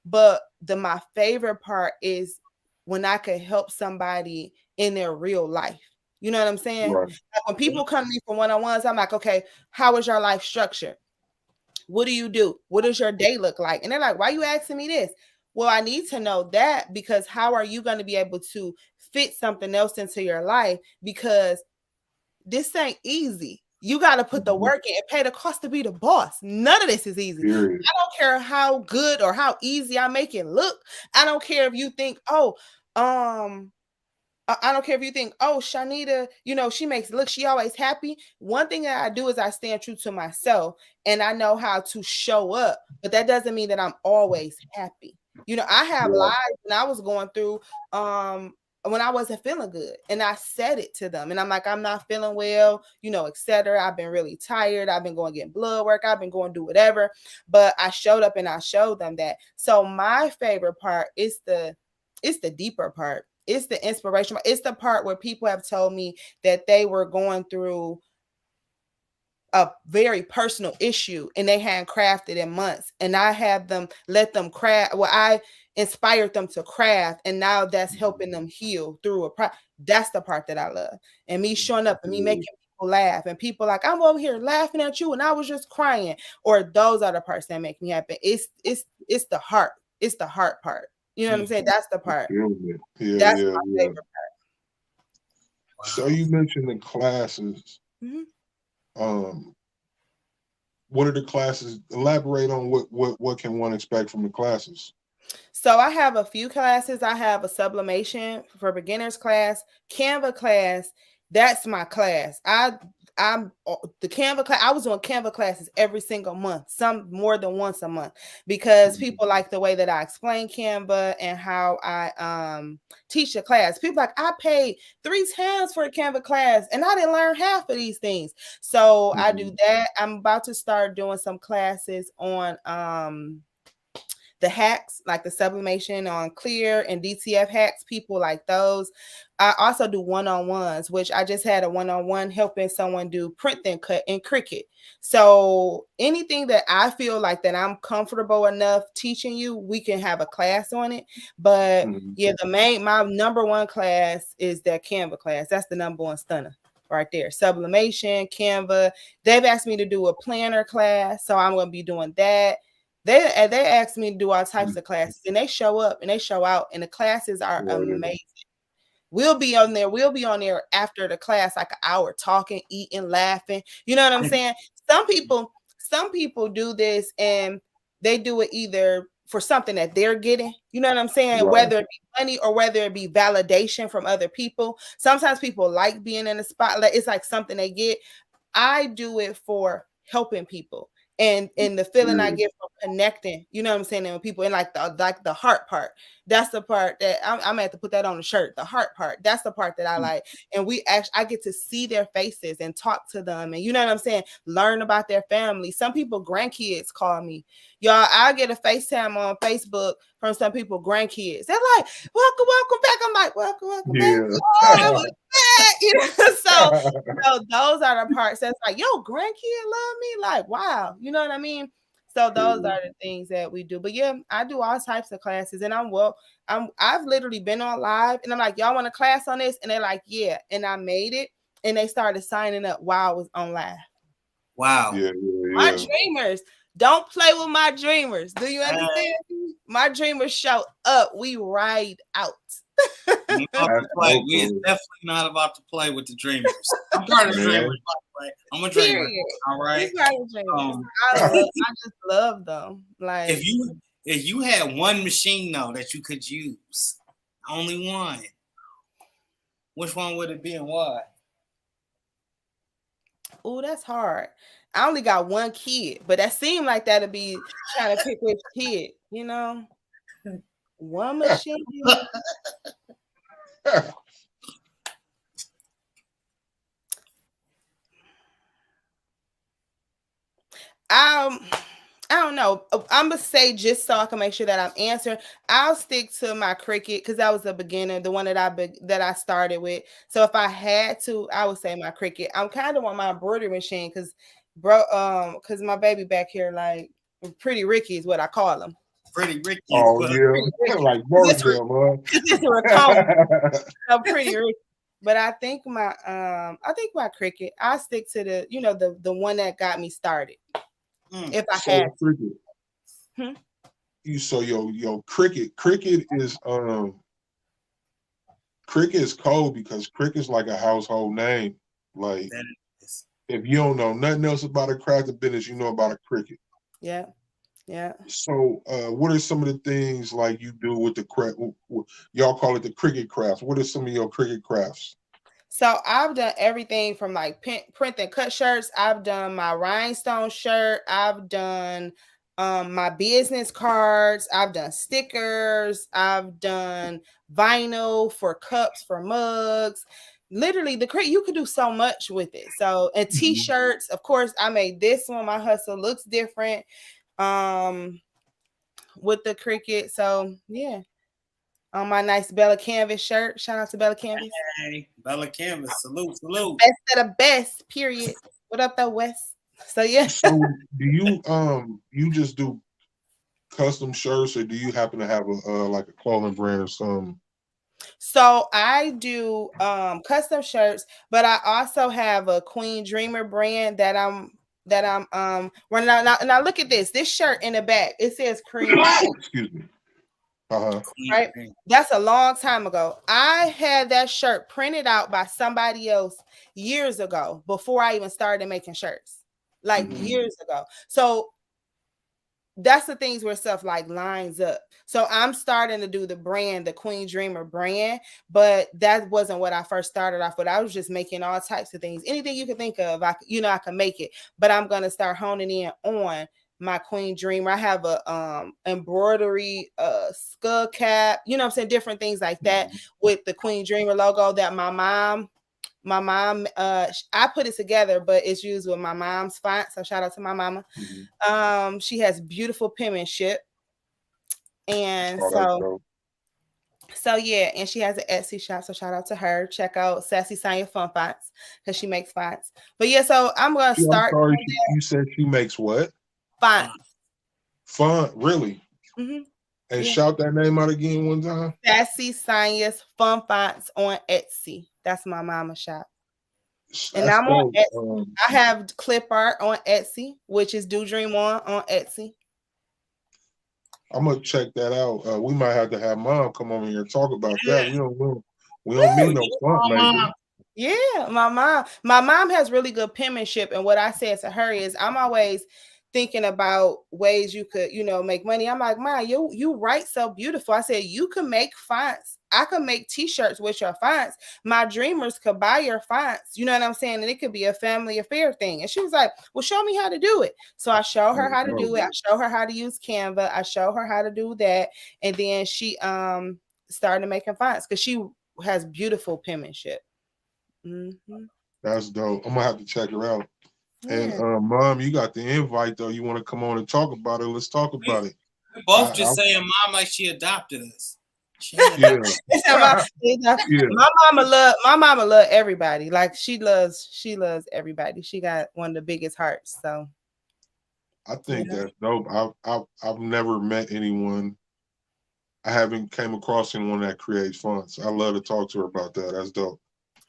But my favorite part is when I could help somebody in their real life. You know what I'm saying? Right. Like when people come to me for one-on-ones, I'm like, okay, how is your life structured? What do you do? What does your day look like? And they're like, why are you asking me this? Well, I need to know that because how are you going to be able to fit something else into your life? Because this ain't easy. You got to put the work in and pay the cost to be the boss. None of this is easy. Period. I don't care how good or how easy I make it look. I don't care if you think, I don't care if you think, oh, Shanita, she makes it look, she always happy. One thing that I do is I stand true to myself and I know how to show up, but that doesn't mean that I'm always happy. I have lives when I was going through, when I wasn't feeling good and I said it to them and I'm like, I'm not feeling well, etc. I've been really tired. I've been going get blood work. I've been going to do whatever, but I showed up and I showed them that. So my favorite part is the deeper part. It's the inspiration. It's the part where people have told me that they were going through a very personal issue and they hadn't crafted in months. And I have them let them craft. Well, I inspired them to craft and now that's helping them heal through that's the part that I love. And me showing up and me making people laugh and people like, I'm over here laughing at you and I was just crying, or those are the parts that make me happy. It's the heart. It's the heart part. You know what I'm saying? That's the part. That's my favorite part. Wow. So you mentioned the classes. What are the classes? Elaborate on what can one expect from the classes? So I have a few classes. I have a sublimation for beginners class, Canva class. That's my class. I'm the Canva class. I was doing Canva classes every single month, some more than once a month, because people like the way that I explain Canva and how I teach the class. People like, I paid 3 times for a Canva class and I didn't learn half of these things. So I do that. I'm about to start doing some classes on the hacks, like the sublimation on clear and DTF hacks, people like those. I also do one-on-ones, which I just had a one-on-one helping someone do print and cut in Cricut. So anything that I feel like that I'm comfortable enough teaching you, we can have a class on it. But yeah, my number one class is that Canva class. That's the number one stunner right there. Sublimation, Canva. They've asked me to do a planner class, so I'm going to be doing that. They asked me to do all types of classes, and they show up and they show out, and the classes are amazing. We'll be on there after the class, like an hour, talking, eating, laughing. You know what I'm saying? Some people do this and they do it either for something that they're getting, you know what I'm saying? Right. Whether it be money or whether it be validation from other people. Sometimes people like being in the spotlight. It's like something they get. I do it for helping people. And the feeling I get from connecting, you know what I'm saying, with people, and like the heart part. That's the part that I'm gonna have to put that on the shirt. The heart part. That's the part that I like. And I get to see their faces and talk to them, and you know what I'm saying, learn about their family. Some people, grandkids call me. Y'all, I get a FaceTime on Facebook from some people, grandkids. They're like, welcome back. I'm like, welcome back. Oh, that was bad. You know, so those are the parts that's like, yo, grandkid love me. Like, wow. You know what I mean? So those are the things that we do. But yeah, I do all types of classes, and I've literally been on live, and I'm like, y'all want a class on this? And they're like, yeah. And I made it, and they started signing up while I was on live. Wow. My dreamers. Don't play with my dreamers. Do you understand? My dreamers show up. We ride out. We is definitely not about to play with the dreamers. I'm part of the dreamers. I'm a dreamer. Period. All right. I just love them. Like, if you had one machine though that you could use, only one, which one would it be and why? Oh, that's hard. I only got one kid, but that seemed like that'd be trying to pick which kid, you know. One machine. I don't know. I'm gonna say, just so I can make sure that I'm answering, I'll stick to my Cricut because that was the beginner, the one that I started with. So if I had to, I would say my Cricut. I'm kind of on my embroidery machine because my baby back here, like Pretty Ricky is what I call him. Pretty Ricky. Oh yeah, like both of them, huh? Pretty Ricky. But I think my Cricut, I stick to the one that got me started. If I had Cricut. So your Cricut is cold because Cricut's like a household name. Like, if you don't know nothing else about a crafting business, you know about a Cricut. Yeah. So what are some of the things like you do with the craft? Y'all call it the Cricut crafts. What are some of your Cricut crafts? So I've done everything from like print and cut shirts. I've done my rhinestone shirt. I've done my business cards. I've done stickers. I've done vinyl for cups, for mugs. Literally, the Cricut, you could do so much with it. So, and t-shirts, of course, I made this one. My hustle looks different with the Cricut. So yeah. On my nice Bella Canvas shirt. Shout out to Bella Canvas. Hey, Bella Canvas. Salute. Best of the best, period. What up though, Wes? So yeah. So do you just do custom shirts, or do you happen to have a clothing brand or something? So I do custom shirts, but I also have a Queen Dreamer brand that I'm running out. Now look at this shirt in the back. It says cream. Excuse me. Right, that's a long time ago. I had that shirt printed out by somebody else years ago before I even started making shirts, like years ago. So that's the things where stuff like lines up. So I'm starting to do the brand, the Queen Dreamer brand, but that wasn't what I first started off with. I was just making all types of things, anything you can think of. I can make it, but I'm gonna start honing in on my Queen Dreamer. I have a embroidery skull cap, you know what I'm saying, different things like that with the Queen Dreamer logo that my mom I put it together, but it's used with my mom's font. So shout out to my mama. She has beautiful penmanship. And so yeah, and she has an Etsy shop, so shout out to her. Check out Sassy Fun Fonts because she makes fonts. But yeah, so I'm gonna start. I'm sorry, you said she makes what? Fonts. Font, really? Mm-hmm. And shout that name out again one time. Sassy Science Fun Fonts on Etsy. That's my mama shop. And I'm on Etsy. I have clip art on Etsy, which is Do Dream on Etsy. I'm gonna check that out. We might have to have Mom come over here and talk about that. We don't need no font maker. Yeah, my mom has really good penmanship, and what I said to her is, I'm always thinking about ways you could, make money. I'm like, Ma, you write so beautiful. I said, you can make fonts. I could make t-shirts with your fonts. My dreamers could buy your fonts. You know what I'm saying? And it could be a family affair thing. And she was like, well, show me how to do it. So I show her how to do it. I show her how to use Canva. I show her how to do that. And then she started making fonts because she has beautiful penmanship. Mm-hmm. That's dope. I'm gonna have to check her out. And Mom, you got the invite though. You want to come on and talk about it? Let's talk about it. Both saying Mom like she adopted us. My mama love everybody. Like she loves everybody. She got one of the biggest hearts. So I think that's dope. I've never met anyone. I haven't came across anyone that creates fonts. I love to talk to her about that. That's dope.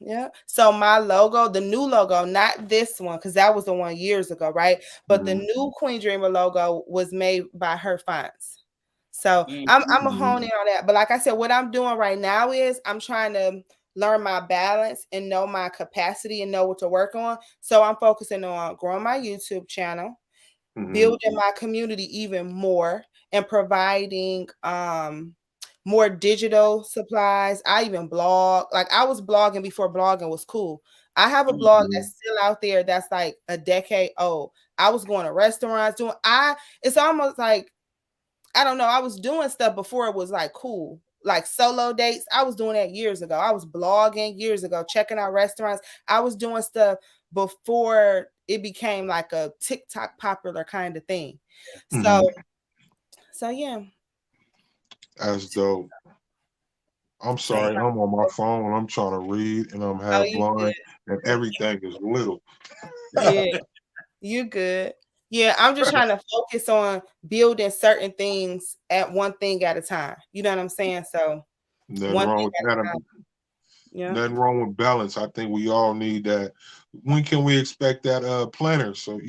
Yeah. So my logo, the new logo, not this one, because that was the one years ago, right? But the new Queen Dreamer logo was made by her fonts. So I'm a hone in on that. But like I said, what I'm doing right now is I'm trying to learn my balance and know my capacity and know what to work on. So I'm focusing on growing my YouTube channel, building my community even more, and providing more digital supplies. I even blog. Like I was blogging before blogging was cool. I have a blog that's still out there that's like a decade old. I was going to restaurants it's almost like, I don't know, I was doing stuff before it was like cool. Like solo dates. I was doing that years ago. I was blogging years ago, checking out restaurants. I was doing stuff before it became like a TikTok popular kind of thing. So yeah. That's dope. I'm sorry, I'm on my phone. I'm trying to read, and I'm half blind, and everything is little. Yeah, you good. Yeah, I'm just trying to focus on building certain things at one thing at a time. You know what I'm saying? So nothing wrong with that. Nothing wrong with balance. I think we all need that. When can we expect that planner? So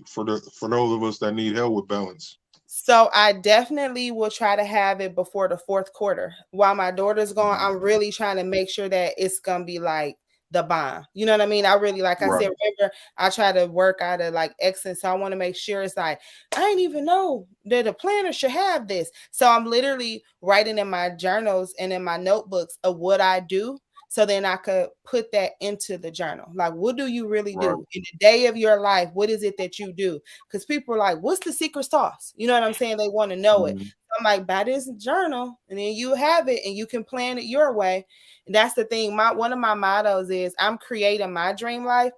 for those of us that need help with balance. So I definitely will try to have it before the fourth quarter. While my daughter's gone, I'm really trying to make sure that it's gonna be like the bomb. You know what I mean? I really, like I said, remember, I try to work out of like excellence. So I want to make sure it's like, I didn't even know that a planner should have this. So I'm literally writing in my journals and in my notebooks of what I do. So then I could put that into the journal. Like, what do you really do in the day of your life? What is it that you do? Because people are like, what's the secret sauce? You know what I'm saying? They want to know it. So I'm like, buy this journal and then you have it and you can plan it your way. And that's the thing. One of my mottos is I'm creating my dream life.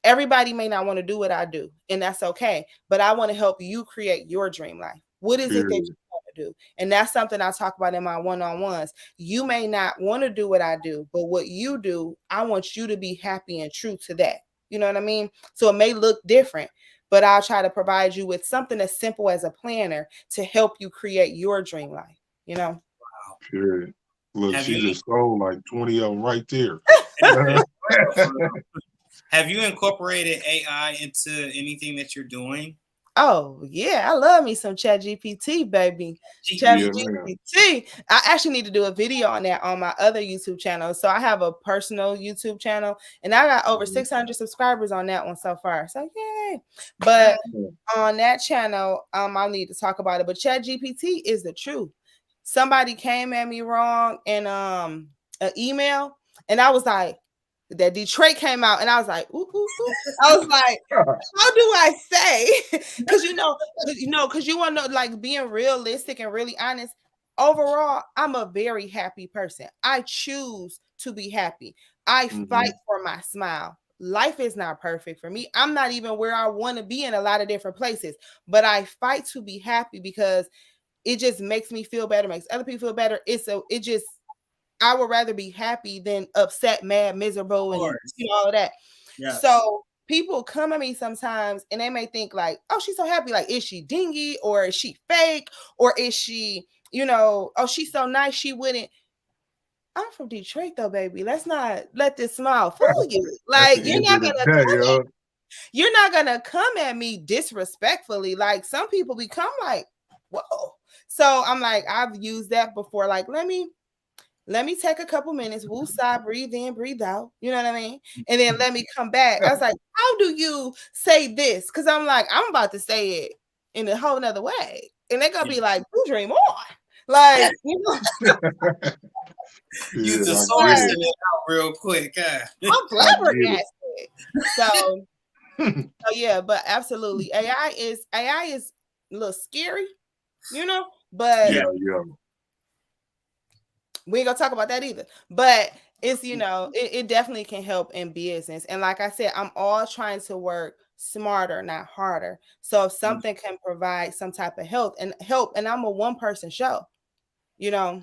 Everybody may not want to do what I do, and that's okay. But I want to help you create your dream life. What is it that you want to do? And that's something I talk about in my one-on-ones. You may not want to do what I do, but what you do, I want you to be happy and true to that. You know what I mean? So it may look different, but I'll try to provide you with something as simple as a planner to help you create your dream life. Wow. Period. Look, she just sold like 20 of them right there. Have you incorporated AI into anything that you're doing? Oh, yeah. I love me some ChatGPT, baby. ChatGPT. I actually need to do a video on that on my other YouTube channel. So I have a personal YouTube channel, and I got over 600 subscribers on that one so far. So, yay. But on that channel, I'll need to talk about it. But ChatGPT is the truth. Somebody came at me wrong in an email, and I was like, that Detroit came out, and I was like, ooh, ooh, ooh. I was like, how do I say? Because you want to know, like, being realistic and really honest. Overall, I'm a very happy person. I choose to be happy. I fight for my smile. Life is not perfect for me. I'm not even where I want to be in a lot of different places, but I fight to be happy because it just makes me feel better, makes other people feel better. I would rather be happy than upset, mad, miserable, and all of that. Yes. So people come at me sometimes and they may think like, oh, she's so happy. Like, is she dingy, or is she fake, or is she, oh, she's so nice she wouldn't. I'm from Detroit though, baby. Let's not let this smile fool you. Like, you're not gonna come at me disrespectfully. Like, some people become like, whoa. So I'm like, I've used that before. Like, let me take a couple minutes, woosah, breathe in, breathe out. You know what I mean? And then let me come back. I was like, how do you say this? Because I'm like, I'm about to say it in a whole nother way. And they're gonna be like, you dream on. Like, You just sourcing it out real quick. I'm flabbergasted. So yeah, but absolutely. AI is a little scary, but we ain't gonna talk about that either. But it's, it definitely can help in business. And like I said, I'm all trying to work smarter, not harder. So if something can provide some type of help, and I'm a one-person show, Yeah,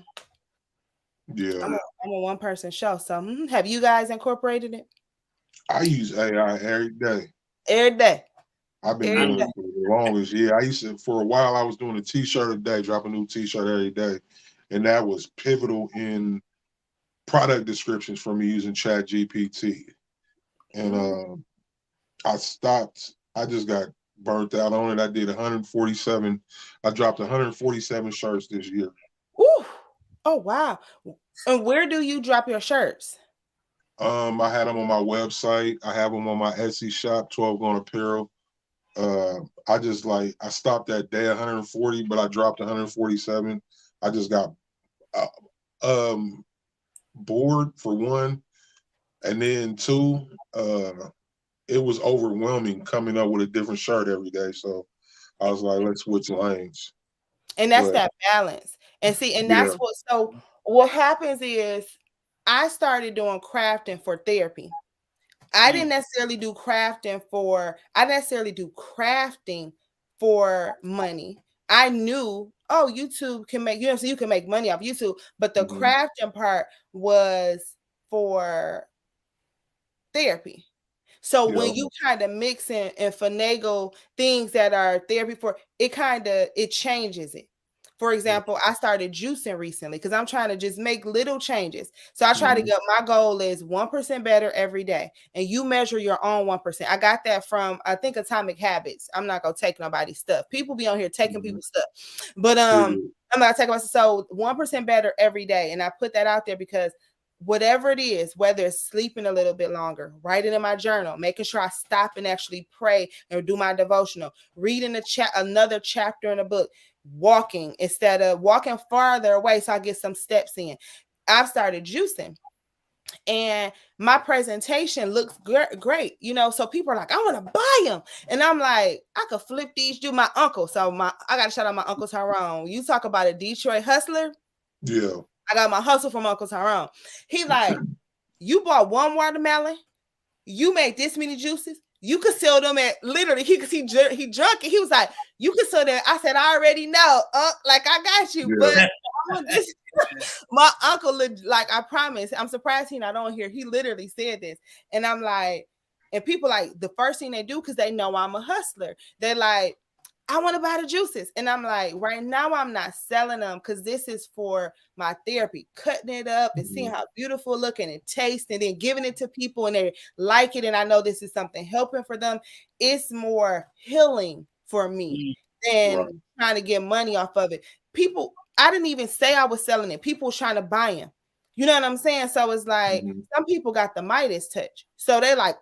I'm a one-person show. So have you guys incorporated it? I use AI every day. Every day. I've been doing it for the longest. Yeah, I used to, for a while, I was doing a t-shirt a day, drop a new t-shirt every day. And that was pivotal in product descriptions for me using Chat GPT. And I stopped. I just got burnt out on it. I did 147. I dropped 147 shirts this year. Ooh. Oh, wow. And where do you drop your shirts? I had them on my website. I have them on my Etsy shop, 12 Gone Apparel. I stopped that day 140, but I dropped 147. I just got bored, for one, and then two, it was overwhelming coming up with a different shirt every day. So I was like, let's switch lanes. And that's that balance. And see, and that's what happens is I started doing crafting for therapy. I didn't necessarily do crafting for money. I knew, YouTube can make, so you can make money off YouTube, but the crafting part was for therapy. So when you kind of mix and finagle things that are therapy for, it changes it. For example, I started juicing recently because I'm trying to just make little changes. So I try to get, my goal is 1% better every day. And you measure your own 1%. I got that from, I think, Atomic Habits. I'm not going to take nobody's stuff. People be on here taking people's stuff. But I'm not taking myself. So 1% better every day. And I put that out there because whatever it is, whether it's sleeping a little bit longer, writing in my journal, making sure I stop and actually pray or do my devotional, reading another chapter in a book, walking instead of walking farther away so I get some steps in. I've started juicing and my presentation looks great, so people are like, I want to buy them. And I'm like, I could flip these, do my uncle. So I got to shout out my Uncle Tyrone. You talk about a Detroit hustler. Yeah. I got my hustle from Uncle Tyrone. He like, you bought one watermelon, you made this many juices, you could sell them at literally, he drunk it. He was like, you could sell that. I said, I already know. Like, I got you. Yeah. But my uncle, like, I promise, I'm surprised he's not on here. He literally said this. And I'm like, and people like, the first thing they do, because they know I'm a hustler, they're like, I want to buy the juices. And I'm like, right now I'm not selling them because this is for my therapy, cutting it up and seeing how beautiful looking it tastes and then giving it to people and they like it. And I know this is something helping for them. It's more healing for me than trying to get money off of it. People, I didn't even say I was selling it. People was trying to buy them. You know what I'm saying? So it's like, some people got the Midas touch. So they're like,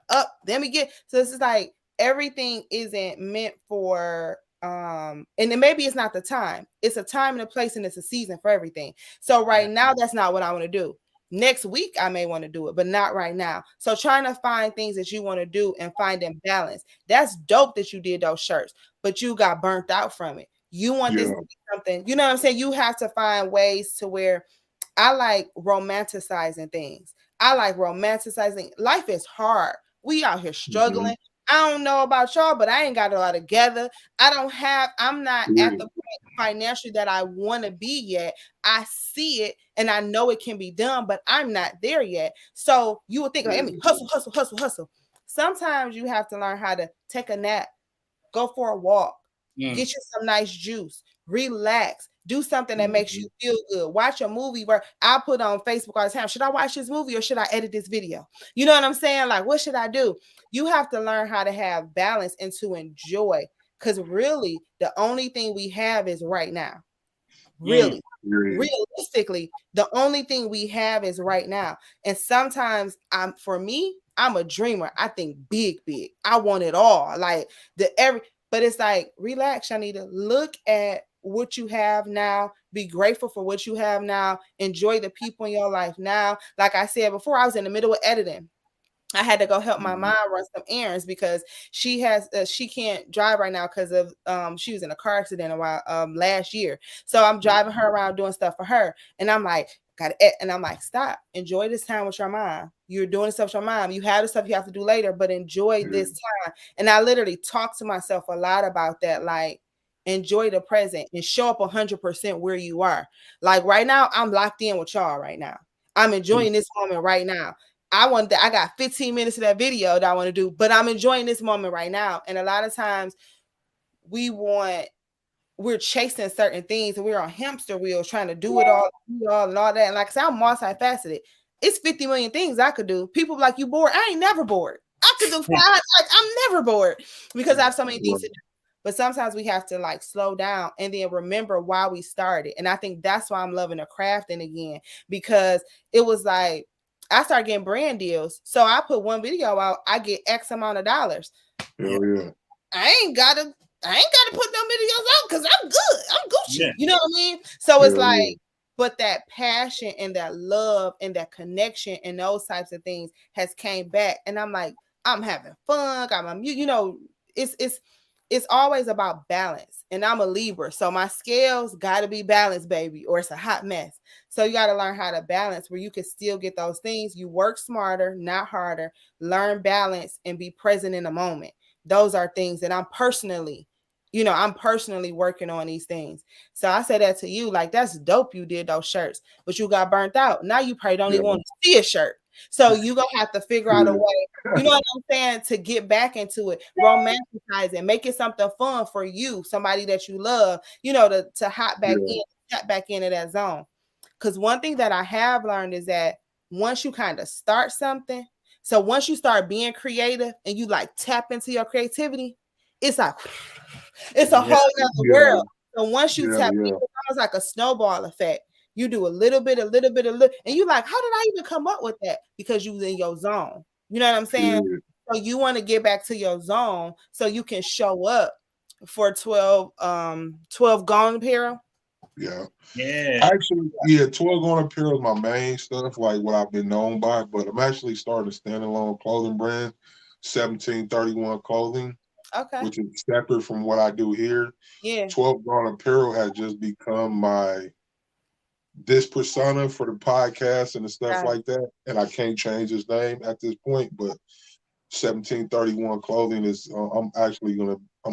then we get, so this is like, everything isn't meant for, and then maybe it's not the time. It's a time and a place and it's a season for everything. So right now, that's not what I want to do. Next week, I may want to do it, but not right now. So trying to find things that you want to do and finding balance. That's dope that you did those shirts, but you got burnt out from it. You want this to be something, you know what I'm saying? You have to find ways to where I like romanticizing things. I like romanticizing. Life is hard. We out here struggling. I don't know about y'all, but I ain't got it all together. I'm not at the point financially that I want to be yet. I see it and I know it can be done, but I'm not there yet. So you would think, like, I mean, hustle, hustle, hustle, hustle. Sometimes you have to learn how to take a nap, go for a walk, get you some nice juice, relax, do something that makes you feel good. Watch a movie where I put on Facebook all the time. Should I watch this movie or should I edit this video? You know what I'm saying? Like, what should I do? You have to learn how to have balance and to enjoy, because really the only thing we have is right now. Really, realistically, the only thing we have is right now. And sometimes I'm a dreamer. I think big. I want it all. Like but it's like, relax, Shanita. Look at what you have now. Be grateful for what you have now. Enjoy the people in your life now. Like I said before, I was in the middle of editing. I had to go help my mom run some errands because she can't drive right now because of she was in a car accident a while last year. So I'm driving her around doing stuff for her, and I'm like, stop, enjoy this time with your mom. You're doing stuff with your mom. You have the stuff you have to do later, but enjoy this time. And I literally talk to myself a lot about that, like, enjoy the present and show up 100% where you are. Like right now, I'm locked in with y'all right now. I'm enjoying this moment right now. I got 15 minutes of that video that I want to do, but I'm enjoying this moment right now. And a lot of times we're chasing certain things and we're on hamster wheels trying to do it all and all that. And like I said, I'm multifaceted. It's 50 million things I could do. People be like, you bored? I ain't never bored. I could do 5. I'm never bored because I have so many things to do. But sometimes we have to like slow down and then remember why we started. And I think that's why I'm loving the crafting again, because it was like, I started getting brand deals. So I put one video out, I get X amount of dollars. Yeah. I ain't gotta put no videos out because I'm good. I'm Gucci. Yeah. You know what I mean? So it's like, but that passion and that love and that connection and those types of things has came back. And I'm like, I'm having fun. It's always about balance. And I'm a Libra. So my scales gotta be balanced, baby, or it's a hot mess. So you got to learn how to balance where you can still get those things. You work smarter, not harder. Learn balance and be present in the moment. Those are things that I'm personally working on these things. So I say that to you, like, that's dope you did those shirts, but you got burnt out. Now you probably don't even want to see a shirt. So you going to have to figure out a way, you know what I'm saying, to get back into it, romanticize it, make it something fun for you, somebody that you love, to hop back in, tap back into that zone. Because one thing that I have learned is that once you kind of start something, so once you start being creative and you like tap into your creativity, it's like, it's a whole other world. So once you tap in, it's almost like a snowball effect. You do a little bit, and you like, how did I even come up with that? Because you was in your zone. You know what I'm saying? So you want to get back to your zone so you can show up for 12 gone apparel. Yeah. Actually, 12 Going Apparel is my main stuff, like what I've been known by. But I'm actually starting a standalone clothing brand, 1731 Clothing. Okay. Which is separate from what I do here. 12 Gone Apparel has just become this persona for the podcast and the stuff like that. And I can't change his name at this point, but 1731 Clothing is, I'm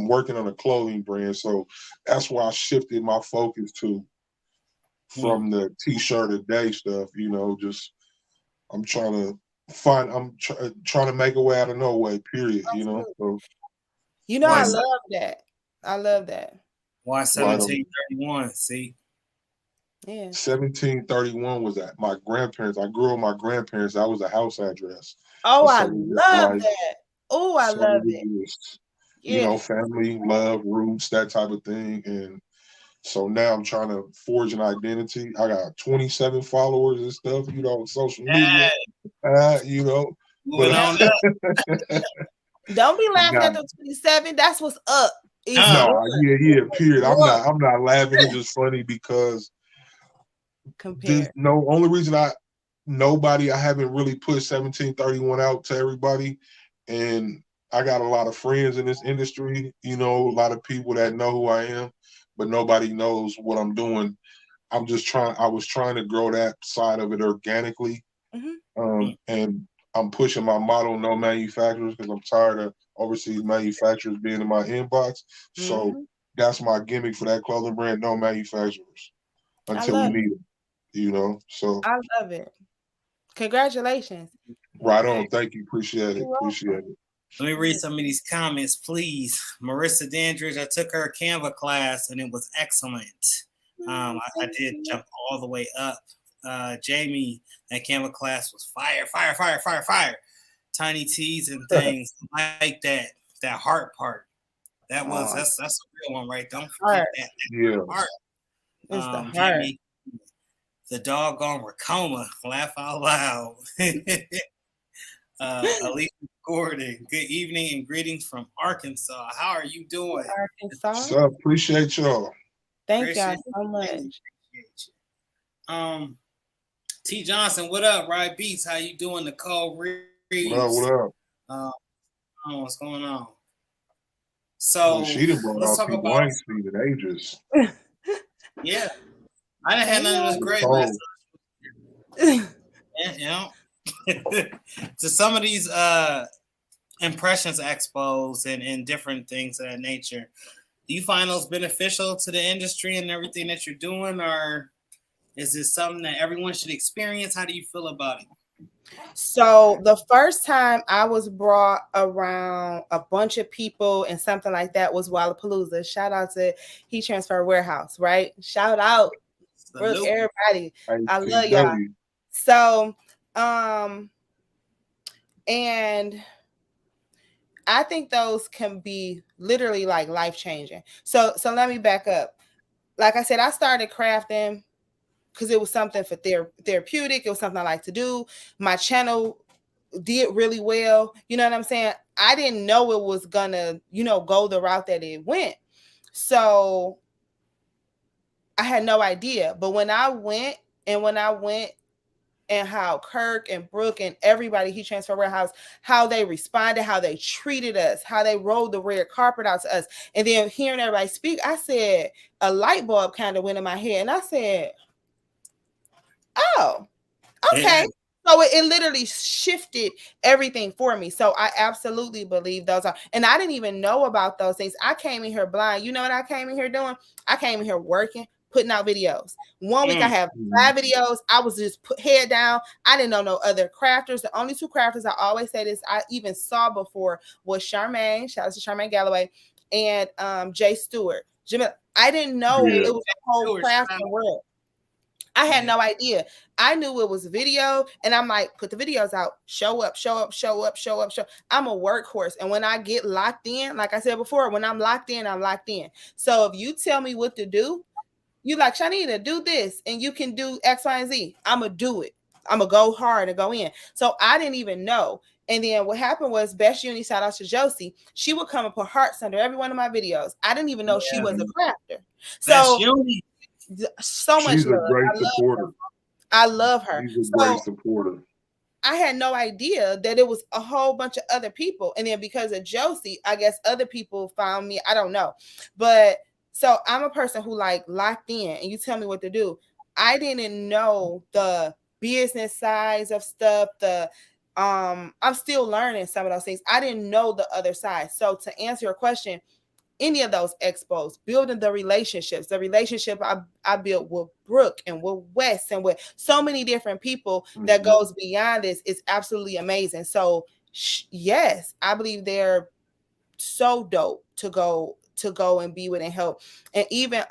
working on a clothing brand. So that's why I shifted my focus to from the t-shirt a day stuff, I'm trying to trying to make a way out of no way, period. So I love that. I love that. Why 1731? See? Yeah. 1731 was at my grandparents. I grew up with my grandparents. That was a house address. Oh, I love that. Oh, I love it. Family, love, roots, that type of thing. And so now I'm trying to forge an identity. I got 27 followers and stuff, on social media. Moving on up. Don't be laughing at the 27. That's what's up. Period. I'm not laughing. It's just funny because only reason I haven't really put 1731 out to everybody, and I got a lot of friends in this industry, a lot of people that know who I am, but nobody knows what I'm doing. I was trying to grow that side of it organically. And I'm pushing my motto, no manufacturers, because I'm tired of overseas manufacturers being in my inbox. So that's my gimmick for that clothing brand. No manufacturers until we need them. You know, so I love it. Congratulations. Right on. Thank you. Appreciate it. Appreciate it. Let me read some of these comments, please. Marissa Dandridge, I took her Canva class and it was excellent. I did jump all the way up. Jamie, that Canva class was fire, fire, fire, fire, fire. Tiny T's and things like that. That heart part. That's a real one, right? Don't forget that. Yeah. Heart. It's the heart. Jamie, the doggone Racoma. Laugh out loud. Alicia Gordon, good evening and greetings from Arkansas. How are you doing? Arkansas. So appreciate y'all. Thank y'all so much. T Johnson, what up? Rye Beats, how you doing? Nicole Reeves. What up? What's going on? So she done brought let's out talk about wine speed in ages. Yeah, I didn't have none of this great last time. Yeah. To some of these impressions expos and different things of that nature, do you find those beneficial to the industry and everything that you're doing, or is it something that everyone should experience? How do you feel about it? So the first time I was brought around a bunch of people and something like that was Wallapalooza. Shout out to Heat Transfer Warehouse, right? Shout out everybody. I love y'all. So and I think those can be literally like life-changing. So let me back up. Like I said, I started crafting because it was something for therapeutic. It was something I like to do. My channel did really well. You know what I'm saying? I didn't know it was gonna, go the route that it went. So I had no idea. But when I went and how Kirk and Brooke and everybody Heat Transfer Warehouse, how they responded, how they treated us, how they rolled the red carpet out to us. And then hearing everybody speak, I said, a light bulb kind of went in my head. And I said, oh, okay. Yeah. So it literally shifted everything for me. So I absolutely believe those are, and I didn't even know about those things. I came in here blind. You know what I came in here doing? I came in here working, putting out videos. 1 week I have 5 videos. I was just head down. I didn't know no other crafters. The only 2 crafters I always say this I even saw before was Charmaine. Shout out to Charmaine Galloway and Jay Stewart. I didn't know it was a whole crafting world. I had no idea. I knew it was video, and I'm like, put the videos out, show up. I'm a workhorse. And when I get locked in, like I said before, when I'm locked in, I'm locked in. So if you tell me what to do, you like, Shanita, do this, and you can do X, Y, and Z. I'm going to do it. I'm going to go hard and go in. So I didn't even know. And then what happened was Best Uni, shout out to Josie, she would come and put hearts under every one of my videos. I didn't even know she was a crafter. So so much She's love. A great supporter. I love her. She's a great supporter. I had no idea that it was a whole bunch of other people. And then because of Josie, I guess other people found me. I don't know. But so I'm a person who like locked in and you tell me what to do. I didn't know the business sides of stuff. I'm still learning some of those things. I didn't know the other side. So to answer your question, any of those expos, building the relationship I built with Brooke and with Wes and with so many different people that goes beyond this is absolutely amazing. So yes, I believe they're so dope to go and be with and help. And even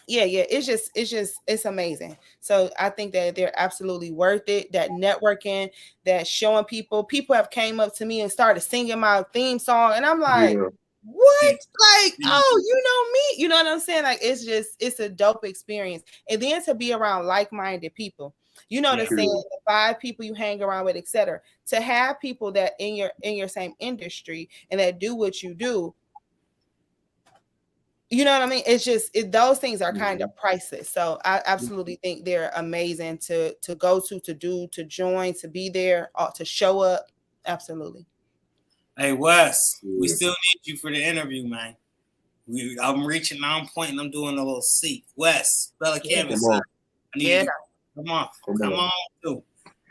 it's amazing. So I think that they're absolutely worth it. That networking, that showing people have came up to me and started singing my theme song, and I'm like, what? Like, oh, you know me. You know what I'm saying? Like, it's a dope experience. And then to be around like-minded people. You know, the saying, the 5 people you hang around with, etc. To have people that in your same industry and that do what you do. You know what I mean? It's just those things are kind of priceless. So I absolutely think they're amazing to go to do, to join, to be there, to show up. Absolutely. Hey Wes, we still need you for the interview, man. I'm reaching, I'm pointing, I'm doing a little seat. Wes, Bella Canvas. Come on. I need you. Come on. Too.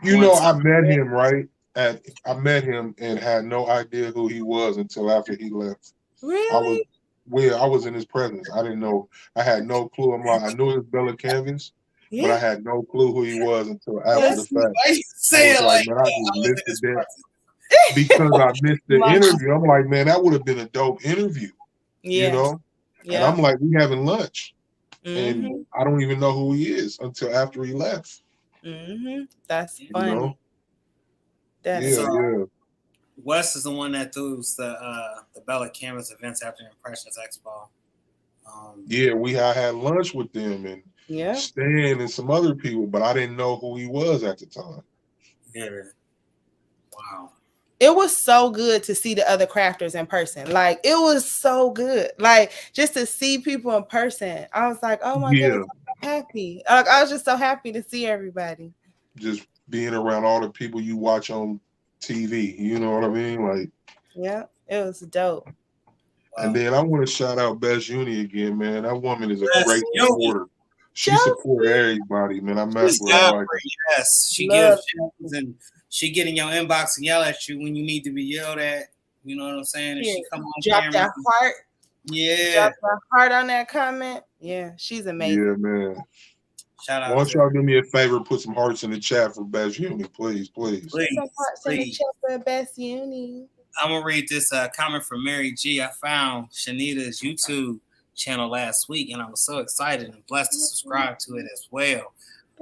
You know, I met him, right? I met him and had no idea who he was until after he left. Really? I was in his presence. I didn't know. I had no clue. I knew it was Bella Canvas, but I had no clue who he was until after the fact. Why you I say was it like, like man, that? I just missed the death because I missed the interview. I'm like, man, that would have been a dope interview, you know? And I'm like, we having lunch. And I don't even know who he is until after he left. That's funny. You know? Yeah. Wes is the one that throws the Bella Canvas events after Impressions Expo. I had lunch with them and Stan and some other people, but I didn't know who he was at the time. Yeah. Wow. It was so good to see the other crafters in person. Like, it was so good. Like, just to see people in person. I was like, oh my goodness, I'm so happy. Like, I was just so happy to see everybody. Just being around all the people you watch on TV, you know what I mean? Like, yeah, it was dope. And then I want to shout out Best Uni again, man. That woman is a great supporter. She supports everybody, man. I mess with her like yes, she gives gems and she get in your inbox and yell at you when you need to be yelled at. You know what I'm saying? And she come on drop camera. that heart. Yeah. Drop that heart on that comment. Yeah, she's amazing. Yeah, man. Shout out. Why don't y'all do me a favor, put some hearts in the chat for Best Uni, please. Put some hearts in the chat for Best Uni. I'm gonna read this comment from Mary G. I found Shanita's YouTube channel last week, and I was so excited and blessed to subscribe to it as well.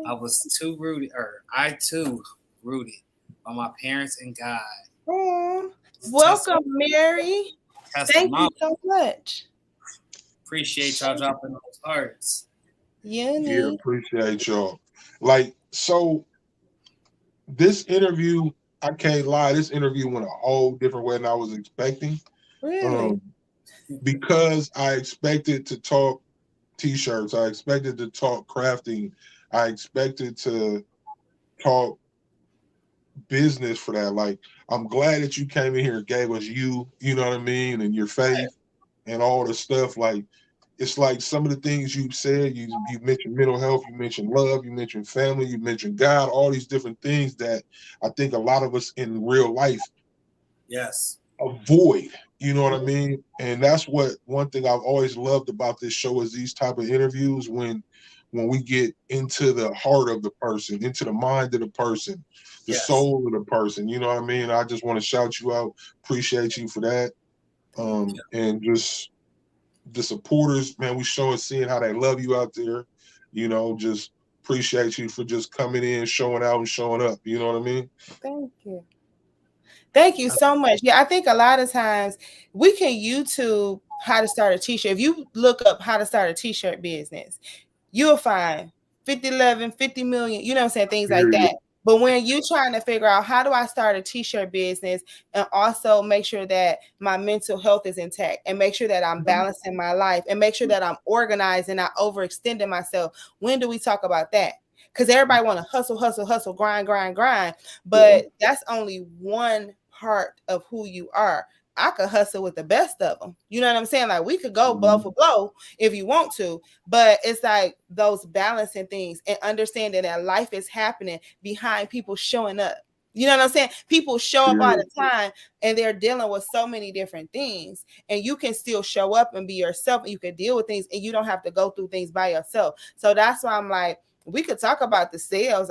I too rooted by my parents and God. Oh, welcome, Mary. Thank you so much. Appreciate y'all dropping those hearts. Yeah, appreciate y'all. Like, so this interview, I can't lie, this interview went a whole different way than I was expecting. Really? Because I expected to talk t-shirts, I expected to talk crafting, I expected to talk business for that. Like, I'm glad that you came in here and gave us you know what I mean, and your faith and all the stuff. Like, it's like some of the things you've said, you mentioned mental health, you mentioned love, you mentioned family, you mentioned God, all these different things that I think a lot of us in real life avoid, you know what I mean? And that's what one thing I've always loved about this show is these type of interviews when we get into the heart of the person, into the mind of the person, the soul of the person, you know what I mean? I just want to shout you out, appreciate you for that. And just the supporters, man, we seeing how they love you out there, you know, just appreciate you for just coming in, showing out and showing up, you know what I mean? Thank you so much. Yeah, I think a lot of times we can YouTube how to start a t-shirt. If you look up how to start a t-shirt business, you'll find 50 million, you know what I'm saying, things like that. But when you're trying to figure out how do I start a t-shirt business and also make sure that my mental health is intact and make sure that I'm balancing my life and make sure that I'm organized and not overextending myself, when do we talk about that? Because everybody want to hustle, grind. But that's only one part of who you are. I could hustle with the best of them. You know what I'm saying? Like, we could go blow for blow if you want to, but it's like those balancing things and understanding that life is happening behind people showing up. You know what I'm saying? People show up all the time and they're dealing with so many different things, and you can still show up and be yourself and you can deal with things and you don't have to go through things by yourself. So that's why I'm like, we could talk about the sales.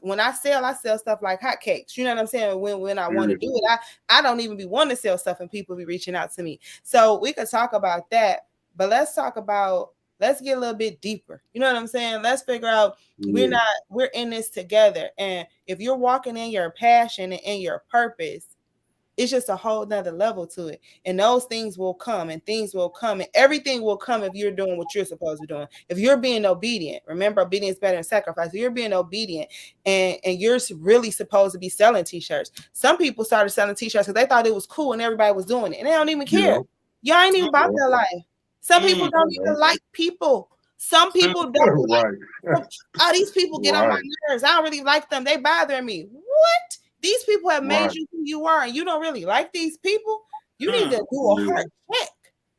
When I sell stuff like hotcakes. You know what I'm saying? When I want to do it, I don't even be wanting to sell stuff and people be reaching out to me. So we could talk about that, but let's get a little bit deeper. You know what I'm saying? Let's figure out we're in this together. And if you're walking in your passion and in your purpose, it's just a whole nother level to it. And those things will come and everything will come if you're doing what you're supposed to be doing. If you're being obedient, remember, obedience is better than sacrifice. If you're being obedient and you're really supposed to be selling t-shirts. Some people started selling t-shirts because they thought it was cool and everybody was doing it. And they don't even care. Y'all ain't even about their life. Some people don't even like people. Some people don't like these people get on my nerves. I don't really like them. They bother me. What? These people have made you who you are, and you don't really like these people. You need to do a heart check.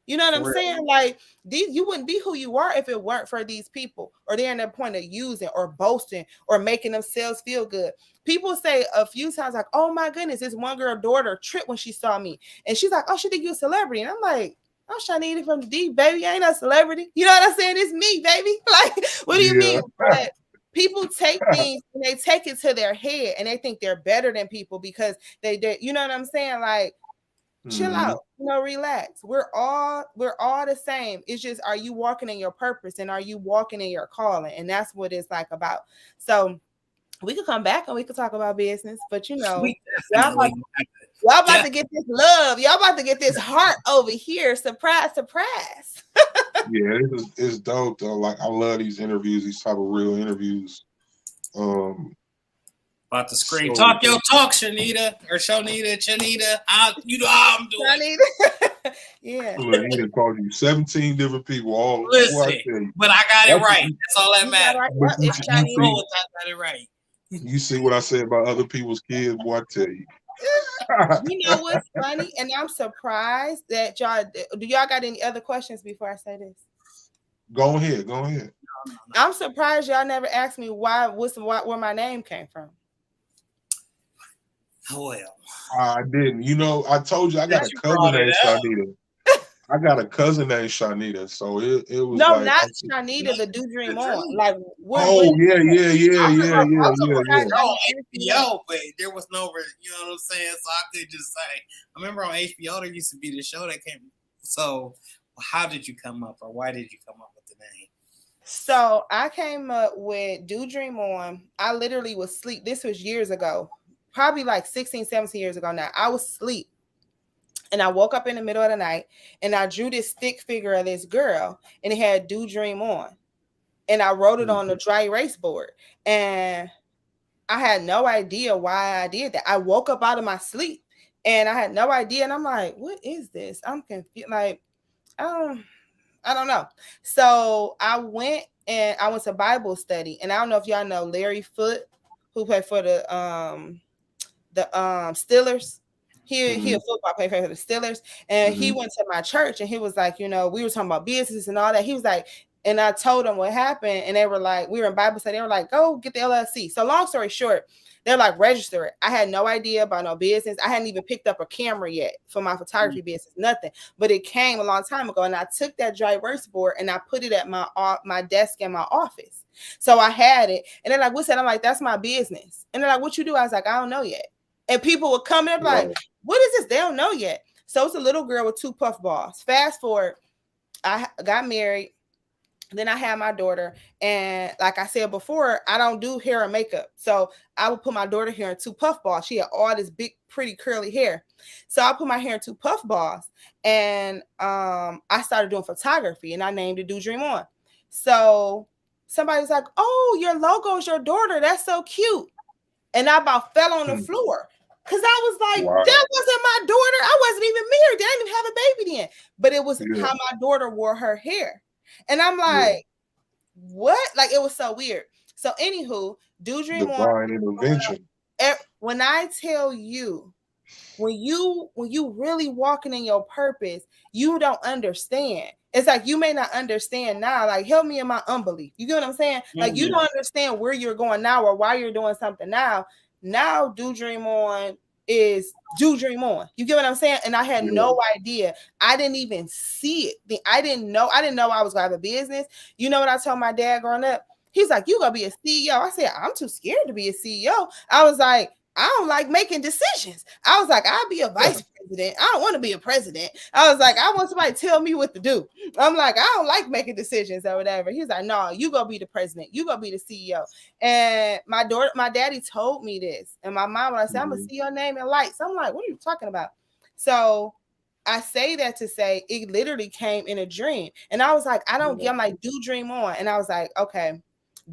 You know what I'm saying? Like these, you wouldn't be who you are if it weren't for these people, or they're in the point of using or boasting or making themselves feel good. People say a few times, like, "Oh my goodness, this one girl daughter tripped when she saw me, and she's like, oh, she think you a celebrity," and I'm like, I'm trying to eat it from the deep, baby. I ain't no celebrity. You know what I'm saying? It's me, baby. Like, what do you mean? But people take things and they take it to their head and they think they're better than people because they you know what I'm saying? Like, chill out, relax. We're all the same. It's just, are you walking in your purpose and are you walking in your calling? And that's what it's like about. So we could come back and we could talk about business, but y'all about to get this love. Y'all about to get this heart over here. Surprise, surprise. Yeah, it's dope though. Like, I love these interviews, these type of real interviews. About to scream, talk your talk, Shanita or Shonita, Chanita. You know how I'm doing. Yeah. Look, he done called you 17 different people. All listen, but I got it right. That's all that matters. Got it right. You see what I say about other people's kids, boy, I tell you. You know what's funny? And I'm surprised that y'all got any other questions before I say this? Go ahead. I'm surprised y'all never asked me where my name came from. Well, I didn't. You know, I told you I got a cousin named Shanita. I got a cousin named Shanita, so it was no, like, not Shanita, the Do Dream On. Like, yeah. HBO, but there was no, you know what I'm saying? So I could just say, I remember on HBO there used to be the show that came. So, how did you come up, or why did you come up with the name? So I came up with Do Dream On. I literally was asleep. This was years ago, probably like 16, 17 years ago now. I was asleep. And I woke up in the middle of the night and I drew this stick figure of this girl and it had Do Dream On. And I wrote it on the dry erase board. And I had no idea why I did that. I woke up out of my sleep and I had no idea. And I'm like, what is this? I'm confused. Like, I don't know. So I went to Bible study. And I don't know if y'all know Larry Foote, who played for the Steelers. He a football player for the Steelers, and he went to my church, and he was like, we were talking about business and all that. He was like, and I told him what happened, and they were like, we were in Bible study. They were like, go get the LLC. So long story short, they're like, register it. I had no idea about no business. I hadn't even picked up a camera yet for my photography business, nothing. But it came a long time ago, and I took that dry erase board and I put it at my desk in my office. So I had it, and they're like, what's that? I'm like, that's my business. And they're like, what you do? I was like, I don't know yet. And people would come in like, what is this? They don't know yet. So it's a little girl with 2 puff balls. Fast forward, I got married. Then I had my daughter. And like I said before, I don't do hair and makeup. So I would put my daughter hair in 2 puff balls. She had all this big, pretty curly hair. So I put my hair in 2 puff balls. And I started doing photography and I named it Do Dream On. So somebody was like, oh, your logo is your daughter. That's so cute. And I about fell on the floor. Because I was like, that wasn't my daughter. I wasn't even married. They didn't even have a baby then. But it was how my daughter wore her hair. And I'm like, what? Like, it was so weird. So, anywho, Do Dream On. Intervention. When I tell you, when you really walking in your purpose, you don't understand. It's like you may not understand now. Like, help me in my unbelief. You get what I'm saying? Like, you don't understand where you're going now or why you're doing something now. Now, Do Dream On is Do Dream On. You get what I'm saying? And I had no idea. I didn't even see it. I didn't know I was going to have a business. You know what I told my dad growing up? He's like, you going to be a CEO. I said, I'm too scared to be a CEO. I was like, I don't like making decisions. I was like, I'll be a vice president. I don't want to be a president. I was like, I want somebody to tell me what to do. I'm like, I don't like making decisions or whatever. He's like, no, you go be the president. You go be the CEO. And my daddy told me this. And my mom, when I said, I'm going to see your name in lights. I'm like, what are you talking about? So I say that to say it literally came in a dream. And I was like, I don't get, I'm like, Do Dream On. And I was like, okay,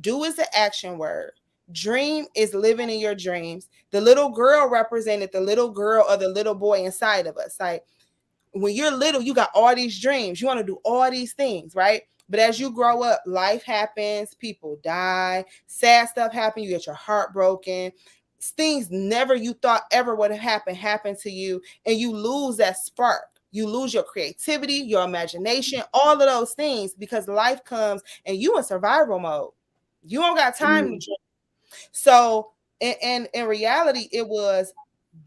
do is the action word. Dream is living in your dreams. The little girl represented the little girl or the little boy inside of us. Like, when you're little, you got all these dreams. You want to do all these things, right? But as you grow up, life happens. People die. Sad stuff happens. You get your heart broken. Things never you thought ever would have happened to you. And you lose that spark. You lose your creativity, your imagination, all of those things, because life comes and you in survival mode. You don't got time to dream. So in reality, it was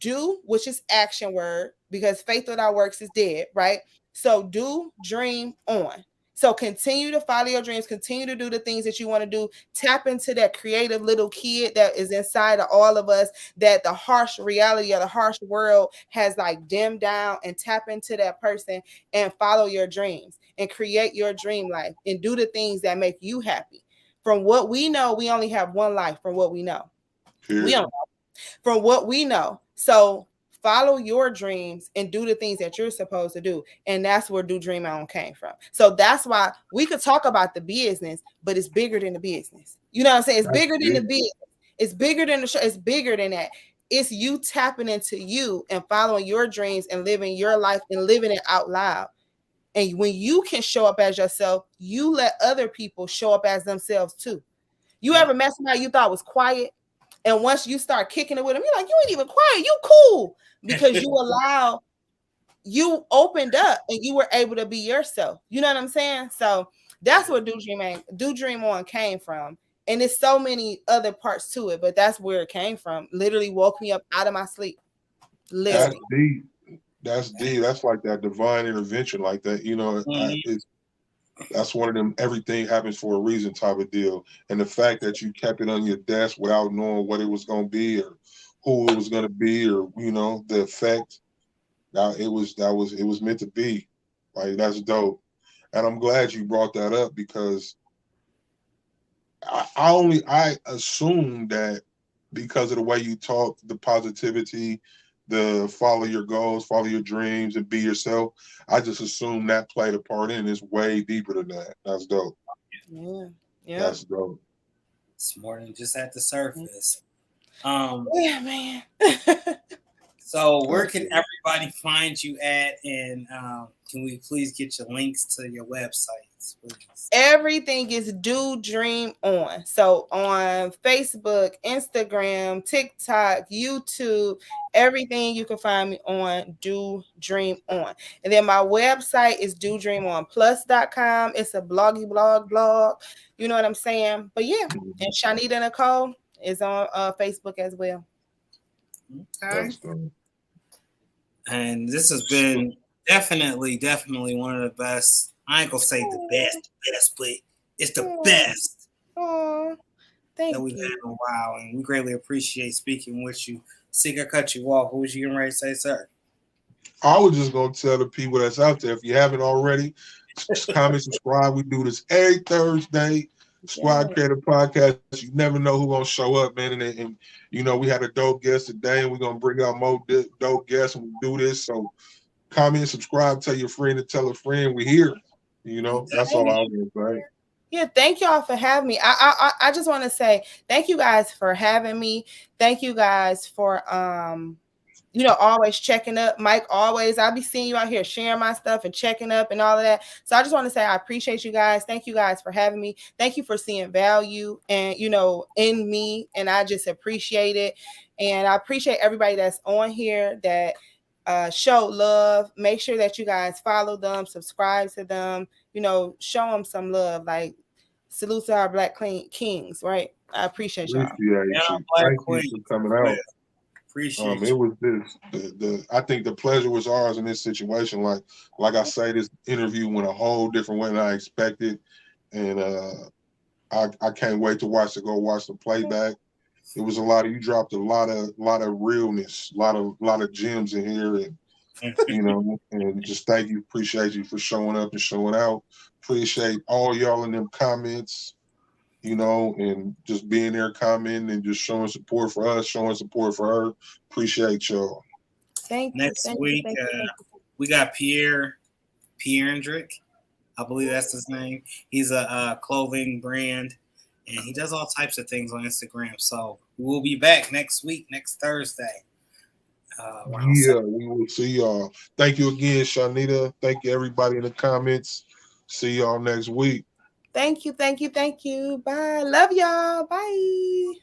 do, which is action word, because faith without works is dead, right? So do, dream on. So continue to follow your dreams, continue to do the things that you want to do. Tap into that creative little kid that is inside of all of us, that the harsh reality of the harsh world has like dimmed down, and tap into that person and follow your dreams and create your dream life and do the things that make you happy. From what we know, we only have one life. From what we know, we don't know. From what we know. So follow your dreams and do the things that you're supposed to do. And that's where Do Dream On came from. So that's why we could talk about the business, but it's bigger than the business. You know what I'm saying? It's bigger than the business. It's bigger than the show. It's bigger than that. It's you tapping into you and following your dreams and living your life and living it out loud. And when you can show up as yourself, you let other people show up as themselves too. You ever met somebody you thought was quiet, and once you start kicking it with them, you're like, you ain't even quiet, you cool, because you opened up and you were able to be yourself. You know what I'm saying? So that's where Do Dream On came from. And there's so many other parts to it, but that's where it came from. Literally woke me up out of my sleep. Literally. That's deep. That's like that divine intervention, like that. You know, that's one of them everything happens for a reason type of deal. And the fact that you kept it on your desk without knowing what it was going to be or who it was going to be, or you know, the effect. Now it was meant to be. Like, that's dope. And I'm glad you brought that up, because I assumed that because of the way you talk, the positivity, the follow your goals, follow your dreams, and be yourself. I just assumed that played a part in it. It's way deeper than that. That's dope. Yeah. That's dope. It's more than just at the surface. Yeah, man. So where can everybody find you at? And can we please get your links to your websites, please? Everything is Do Dream On. So on Facebook, Instagram, TikTok, YouTube, everything you can find me on Do Dream On. And then my website is DoDreamOnPlus.com. It's a blog. You know what I'm saying? But yeah, and Shanita Nicole is on Facebook as well. Okay. And this has been definitely one of the best. I ain't gonna say the best, but it's the best that we've had in a while, and we greatly appreciate speaking with you. See, I cut you off. What was you getting ready to say, sir? I was just gonna tell the people that's out there, if you haven't already, comment, subscribe. We do this every Thursday. Squad Creative Podcast. You never know who's gonna show up, man. And you know, we had a dope guest today, and we're gonna bring out more dope guests when we do this. So comment, subscribe, tell your friend to tell a friend we're here. You know, that's all I was gonna say. Yeah, thank y'all for having me. I just want to say thank you guys for having me. Thank you guys for always checking up. Mike, always, I'll be seeing you out here sharing my stuff and checking up and all of that. So I just want to say I appreciate you guys. Thank you guys for having me. Thank you for seeing value and in me, and I just appreciate it. And I appreciate everybody that's on here that show love. Make sure that you guys follow them, subscribe to them, show them some love. Like, salute to our Black Kings, right? I appreciate y'all. Thank you for coming out. Appreciate it was this. I think the pleasure was ours in this situation. Like I say, this interview went a whole different way than I expected, and I can't wait to watch the playback. It was you dropped a lot of realness, a lot of gems in here, and and just thank you, appreciate you for showing up and showing out. Appreciate all y'all in them comments, and just being there, commenting, and just showing support for us, showing support for her. Appreciate y'all. Thank you. Next week, we got Pierre Hendrick. I believe that's his name. He's a clothing brand, and he does all types of things on Instagram. So we'll be back next week, next Thursday. We will see y'all. Thank you again, Shanita. Thank you, everybody in the comments. See y'all next week. Thank you. Bye. Love y'all. Bye.